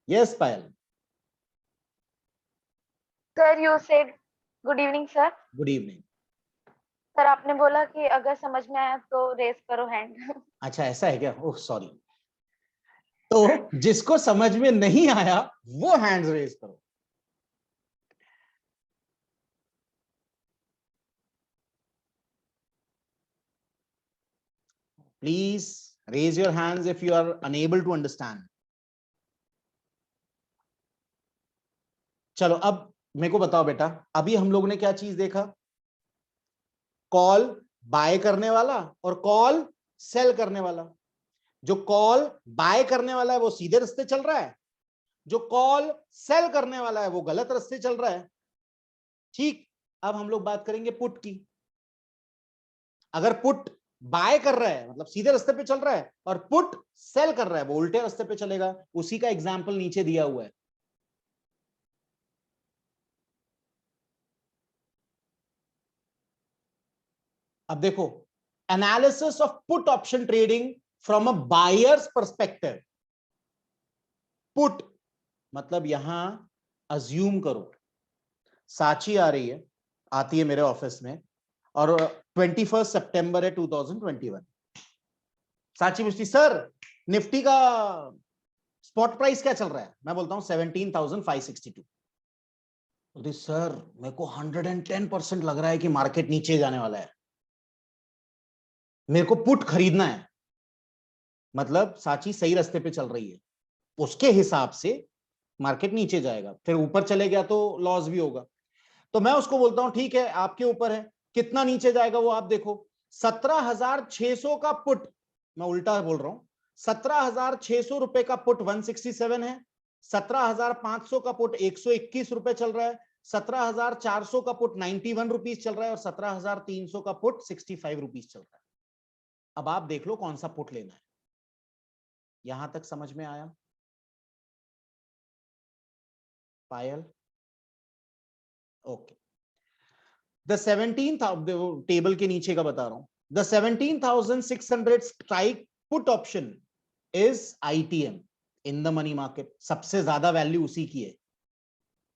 Yes Payal. Sir, you said good evening, sir. Good evening. Sir आपने बोला कि अगर समझ में आया तो रेस करो हैंड। अच्छा ऐसा है क्या? Oh sorry. तो जिसको समझ में नहीं आया वो हैंड्स रेज करो। Please raise your hands if you are unable to understand. चलो अब मेरे को बताओ बेटा, अभी हम लोग ने क्या चीज देखा? कॉल बाय करने वाला और कॉल सेल करने वाला। जो कॉल बाय करने वाला है वो सीधे रास्ते चल रहा है, जो कॉल सेल करने वाला है वो गलत रास्ते चल रहा है। ठीक, अब हम लोग बात करेंगे पुट की। अगर पुट बाय कर रहा है मतलब सीधे रास्ते पे चल रहा है, और पुट सेल कर रहा है वो उल्टे रास्ते पे चलेगा। उसी का एग्जांपल नीचे दिया हुआ है। अब देखो, analysis of put option trading from a buyers perspective. Put मतलब यहां अज्यूम करो साची आ रही है, आती है मेरे ऑफिस में, और 21 सितंबर है 2021। साची पूछती सर निफ्टी का स्पॉट प्राइस क्या चल रहा है? मैं बोलता हूं 17,562। बोलती सर मेरे को 110% लग रहा है कि मार्केट नीचे जाने वाला है, मेरे को पुट खरीदना है। मतलब साची सही रास्ते पे चल रही है, उसके हिसाब से मार्केट नीचे जाएगा, फिर ऊपर चले गया तो लॉस भी होगा। तो मैं उसको बोलता हूं ठीक है आपके ऊपर है, कितना नीचे जाएगा वो आप देखो। 17,600 का पुट, मैं उल्टा बोल रहा हूं, 17,600 रुपए का पुट 167 है, 17,500 का पुट 121 रुपए चल रहा है, 17,400 का पुट 91 रुपीज चल रहा है, और 17,300 का पुट 65 रुपीज चल रहा है। अब आप देख लो कौन सा पुट लेना है। यहां तक समझ में आया पायल? ओके। द 17,000 टेबल के नीचे का बता रहा हूं, the 17,600 strike put option is ITM in the money market. सबसे ज्यादा वैल्यू उसी की है।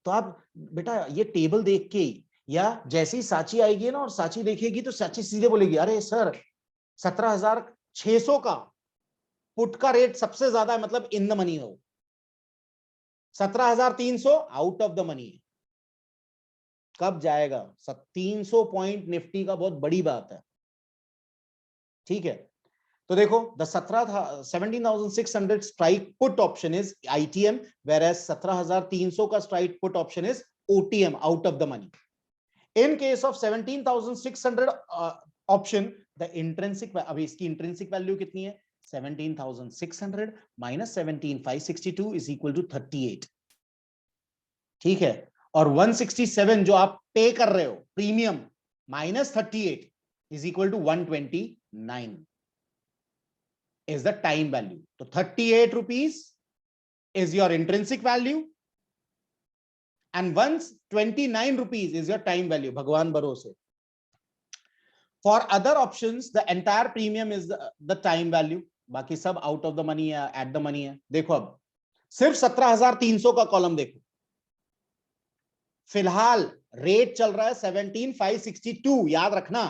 तो आप बेटा ये टेबल देख के, या जैसे ही साची आएगी ना और साची देखेगी तो साची सीधे बोलेगी अरे सर 17,600 का पुट का रेट सबसे ज्यादा है, मतलब इन द मनी हो। 17,300 आउट ऑफ द मनी है। कब जाएगा? 300 पॉइंट निफ्टी का बहुत बड़ी बात है। ठीक है, तो देखो the 17,600 strike put option is ITM, whereas 17,300 का strike put option is OTM, out of the money. In case of 17,600 option the intrinsic, अभी इसकी इंट्रिंसिक वैल्यू कितनी है? 17,600 माइनस 17,562 इज इक्वल टू 38। ठीक है, और 167 जो आप पे कर रहे हो premium minus 38 is equal to 129 is the time value. So 38 rupees is your intrinsic value and 129 rupees is your time value. Bhagwan Barose. For other options, the entire premium is the time value. बाकी सब out of the money है, at the money है. देखो अब सिर्फ 17,300 का कॉलम देखो, फिलहाल रेट चल रहा है 17,562, याद रखना।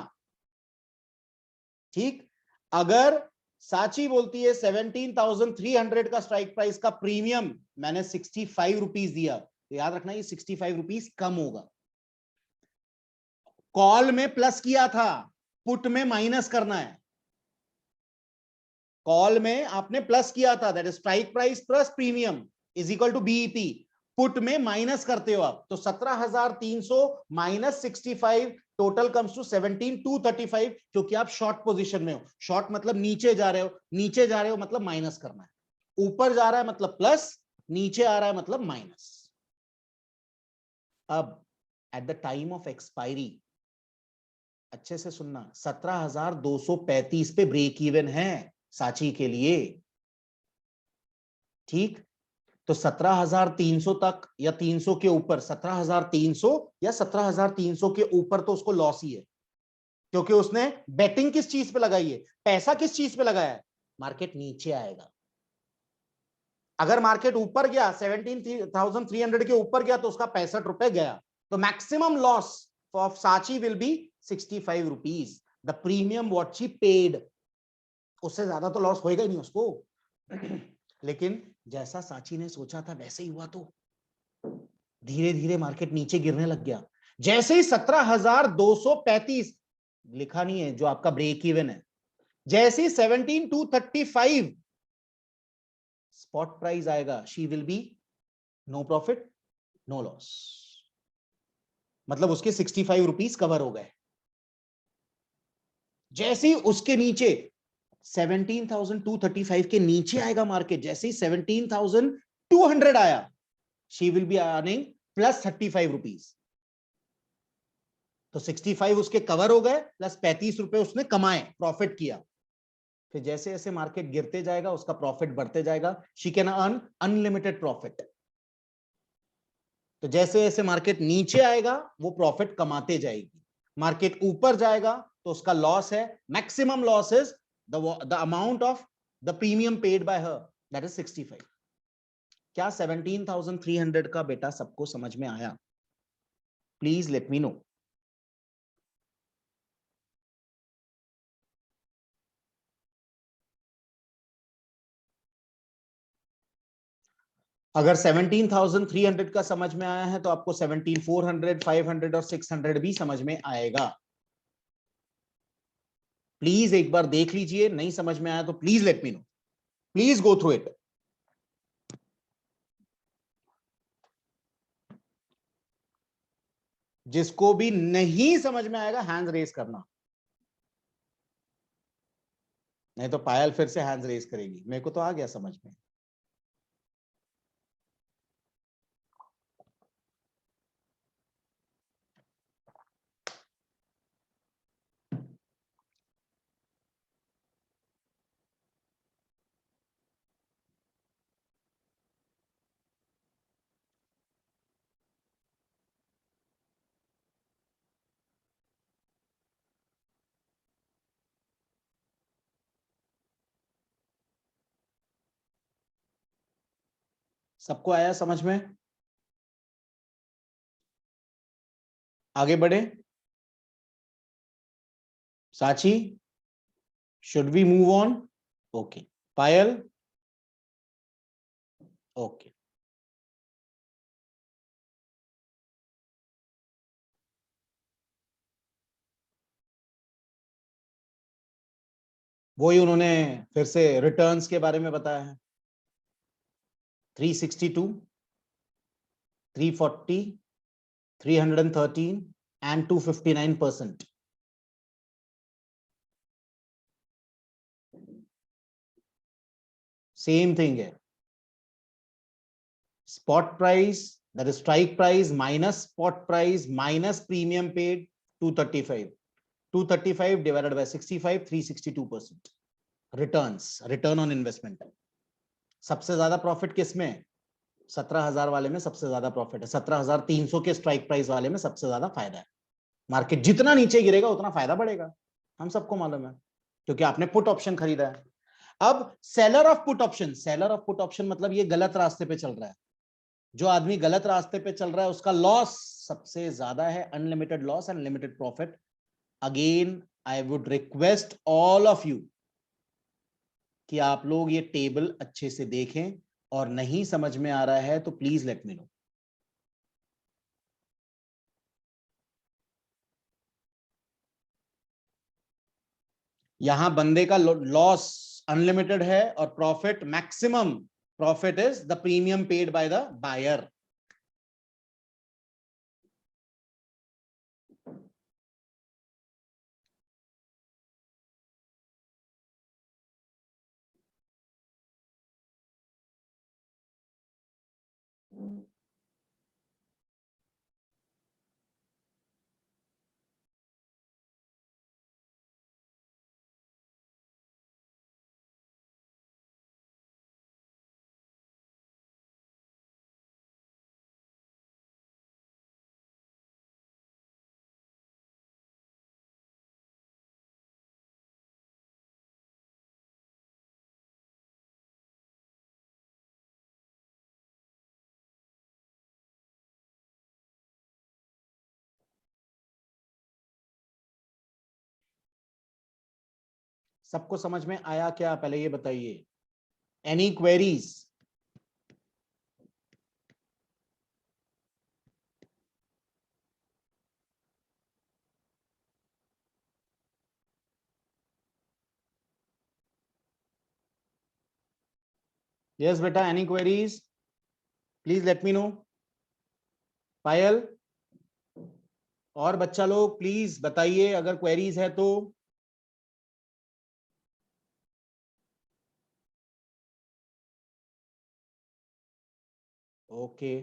ठीक, अगर साची बोलती है 17,300 का स्ट्राइक प्राइस का प्रीमियम मैंने 65 रुपीज दिया, तो याद रखना ये 65 रुपीज कम होगा। कॉल में प्लस किया था, पुट में माइनस करना है। कॉल में आपने प्लस किया था, that is strike price plus premium is equal to BEP। Put में माइनस करते हो आप, तो 17,300 माइनस 65 टोटल कम्स टू 17,235, क्योंकि आप शॉर्ट पोजीशन में हो। शॉर्ट मतलब नीचे जा रहे हो, नीचे जा रहे हो मतलब माइनस करना है, ऊपर जा रहा है मतलब प्लस, नीचे आ रहा है मतलब माइनस। अब at the time of expiry, अच्छे से सुनना, 17,235 पे ब्रेक इवन है साची के लिए। ठीक, तो 17,300 तक या 300 के ऊपर, 17,300 या 17,300 के ऊपर तो उसको लॉस ही है, क्योंकि उसने बेटिंग किस चीज पे लगाई है, पैसा किस चीज पे लगाया है? मार्केट नीचे आएगा। अगर मार्केट ऊपर गया 17,300 के ऊपर गया तो उसका 65 रुपए गया, तो मैक्सिमम लॉस ऑफ साची will be 65 rupees the premium what she paid. उससे ज्यादा तो लॉस होएगा ही नहीं उसको। लेकिन जैसा सांची ने सोचा था वैसे ही हुआ। तो धीरे धीरे मार्केट नीचे गिरने लग गया। जैसे ही 17,235 लिखा नहीं है जो आपका ब्रेक इवन है, जैसे ही 17,235 स्पॉट प्राइस आएगा, she will be no profit no loss. मतलब उसके 65 रुपीज कवर हो गए। जैसे ही उसके नीचे 17,235 के नीचे आएगा मार्केट, जैसे ही 17,200 आया, she will be earning plus 35 rupees. तो 65 उसके कवर हो गए, प्लस 35 रुपए उसने कमाए, प्रॉफिट किया। फिर जैसे जैसे मार्केट गिरते जाएगा उसका प्रॉफिट बढ़ते जाएगा। She can earn unlimited profit. तो जैसे जैसे मार्केट नीचे आएगा वो प्रॉफिट कमाते जाएगी, मार्केट ऊपर जाएगा तो उसका लॉस है, maximum loss is the amount of the premium paid bye her, that is 65। क्या 17,300 का बेटा सबको समझ में आया? Please let me no. अगर 17,300 का समझ में आया है तो आपको 17,400, 500 और 600 भी समझ में आएगा। प्लीज एक बार देख लीजिए, नहीं समझ में आया तो please let me no, please go through it. जिसको भी नहीं समझ में आएगा हैंड्स रेज करना, नहीं तो पायल फिर से हैंड्स रेज करेगी। मेरे को तो आ गया समझ में। सबको आया समझ में? आगे बढ़े। Sachi, should we move on? Okay. Payal, okay. वही उन्होंने फिर से रिटर्न्स के बारे में बताया है। 362, 340, 313 and 259%। सेम थिंग है। Spot price, that is strike price minus spot price minus premium paid 235, 235 divided by 65, 362% returns, return on investment. सबसे ज्यादा प्रॉफिट किसमें है? 17,000 वाले में सबसे ज्यादा प्रॉफिट है। 17,300 के स्ट्राइक प्राइस वाले में सबसे ज्यादा फायदा है। मार्केट जितना नीचे गिरेगा उतना फायदा बढ़ेगा, हम सबको मालूम है, क्योंकि आपने पुट ऑप्शन खरीदा है। अब seller of put option, seller of put option मतलब ये गलत रास्ते पे चल रहा है। जो आदमी गलत रास्ते पे चल रहा है उसका लॉस सबसे ज्यादा है, unlimited loss, unlimited profit. Again I would request all of you कि आप लोग ये टेबल अच्छे से देखें, और नहीं समझ में आ रहा है तो प्लीज लेट मी नो। यहां बंदे का लॉस अनलिमिटेड है और profit maximum profit is the premium paid by the buyer. सबको समझ में आया क्या, पहले ये बताइए। Any queries? यस बेटा, any queries? Please let me know. Payal और बच्चा लोग प्लीज बताइए अगर क्वेरीज है तो। ओके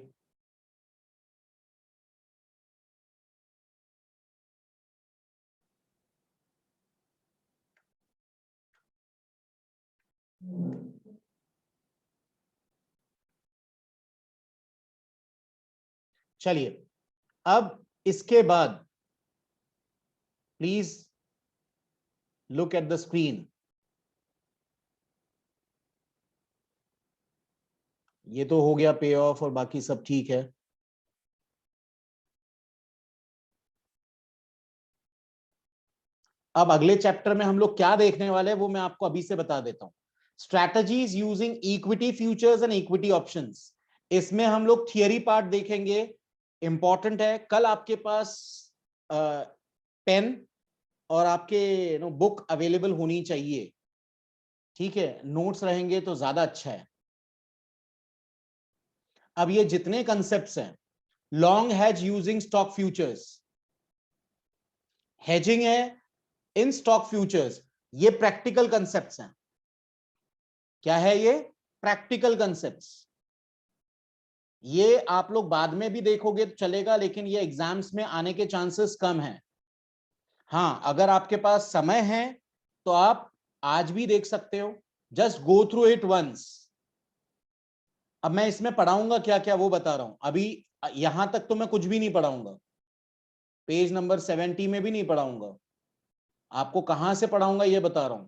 चलिए, अब इसके बाद please look at the screen. ये तो हो गया पे ऑफ और बाकी सब ठीक है। अब अगले चैप्टर में हम लोग क्या देखने वाले हैं वो मैं आपको अभी से बता देता हूं। Strategies using equity futures and equity options. इसमें हम लोग थियरी पार्ट देखेंगे, इंपॉर्टेंट है। कल आपके पास पेन और आपके बुक अवेलेबल होनी चाहिए, ठीक है? नोट्स रहेंगे तो ज्यादा अच्छा है। अब ये जितने कंसेप्ट्स हैं, long hedge using stock futures, hedging है इन स्टॉक फ्यूचर्स, ये प्रैक्टिकल कंसेप्ट्स हैं। क्या है ये? Practical concepts. ये आप लोग बाद में भी देखोगे तो चलेगा, लेकिन ये एग्जाम्स में आने के चांसेस कम हैं। हाँ, अगर आपके पास समय है तो आप आज भी देख सकते हो। Just go through it once. अब मैं इसमें पढ़ाऊंगा क्या क्या वो बता रहा हूं। अभी यहां तक तो मैं कुछ भी नहीं पढ़ाऊंगा, पेज नंबर 70 में भी नहीं पढ़ाऊंगा। आपको कहां से पढ़ाऊंगा ये बता रहा हूं।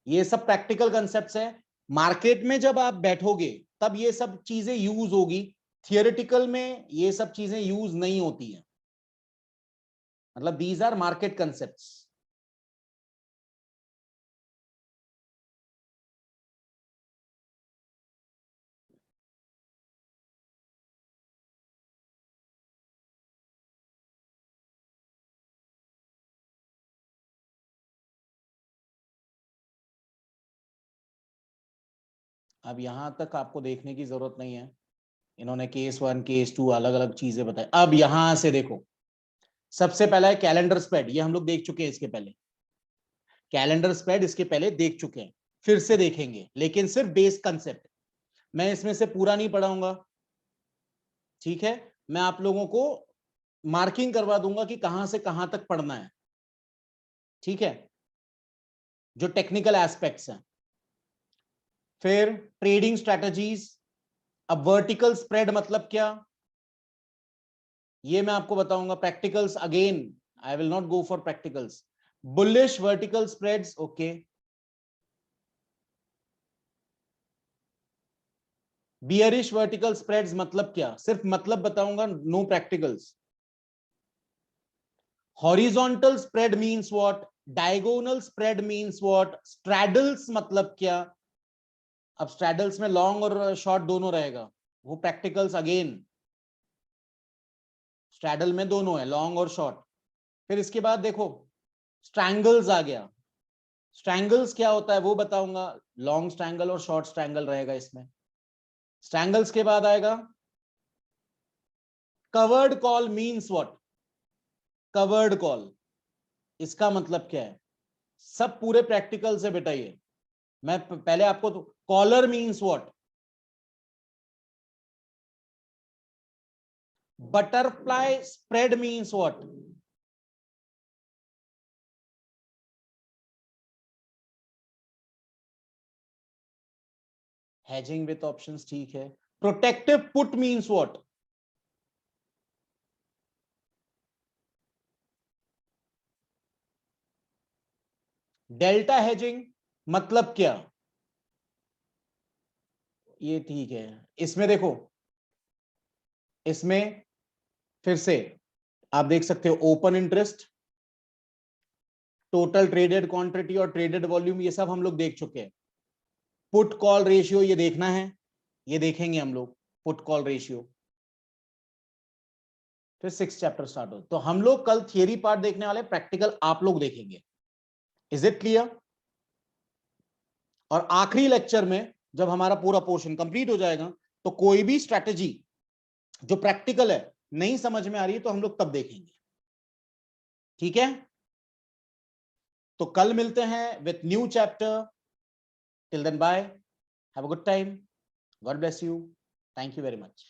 ये सब प्रैक्टिकल कंसेप्ट्स है। मार्केट में जब आप बैठोगे तब ये सब चीजें यूज होगी। थियोरेटिकल में ये सब चीजें यूज नहीं होती हैं। मतलब दीज आर मार्केट कंसेप्ट्स। अब यहां तक आपको देखने की जरूरत नहीं है। इन्होंने केस 1 केस 2 अलग अलग चीजें बताई। अब यहां से देखो, सबसे पहला है कैलेंडर स्प्रेड। ये हम लोग देख चुके हैं इसके पहले। कैलेंडर स्प्रेड इसके पहले देख चुके हैं, फिर से देखेंगे, लेकिन सिर्फ बेस कंसेप्ट। मैं इसमें से पूरा नहीं पढ़ाऊंगा, ठीक है? मैं आप लोगों को मार्किंग करवा दूंगा कि कहां से कहां तक पढ़ना है, ठीक है? जो टेक्निकल एस्पेक्ट्स हैं। फिर ट्रेडिंग स्ट्रेटजीज। अब वर्टिकल स्प्रेड मतलब क्या, ये मैं आपको बताऊंगा। Practicals again I will not go for practicals. Bullish vertical spreads, okay. Bearish vertical spreads मतलब क्या, सिर्फ मतलब बताऊंगा, no practicals. Horizontal spread means what, diagonal spread means what, straddles मतलब क्या। अब स्ट्रैडल्स में लॉन्ग और शॉर्ट दोनों रहेगा, वो प्रैक्टिकल्स अगेन। स्ट्रैडल में दोनों है, लॉन्ग और शॉर्ट। फिर इसके बाद देखो स्ट्रैंगल्स आ गया। स्ट्रैंगल्स क्या होता है वो बताऊंगा। लॉन्ग स्ट्रैंगल और शॉर्ट स्ट्रैंगल रहेगा इसमें। स्ट्रैंगल्स के बाद आएगा covered call means what. Covered call इसका मतलब क्या है, सब पूरे प्रैक्टिकल से बेटा। ये मैं पहले आपको तो, collar means what, butterfly spread means what, hedging with options, ठीक है। Protective put means what, delta hedging मतलब क्या, ये ठीक है। इसमें देखो, इसमें फिर से आप देख सकते हो open interest, total traded quantity और ट्रेडेड वॉल्यूम ये सब हम लोग देख चुके हैं। पुट कॉल रेशियो ये देखना है, ये देखेंगे हम लोग पुट कॉल रेशियो। फिर 6th चैप्टर स्टार्ट हो। तो हम लोग कल थियरी पार्ट देखने वाले, प्रैक्टिकल आप लोग देखेंगे। Is it clear? और आखिरी लेक्चर में जब हमारा पूरा पोर्शन कंप्लीट हो जाएगा तो कोई भी स्ट्रैटेजी जो प्रैक्टिकल है नहीं समझ में आ रही है तो हम लोग तब देखेंगे। ठीक है? तो कल मिलते हैं with new chapter. Till then bye, have a good time, God bless you, thank you very much.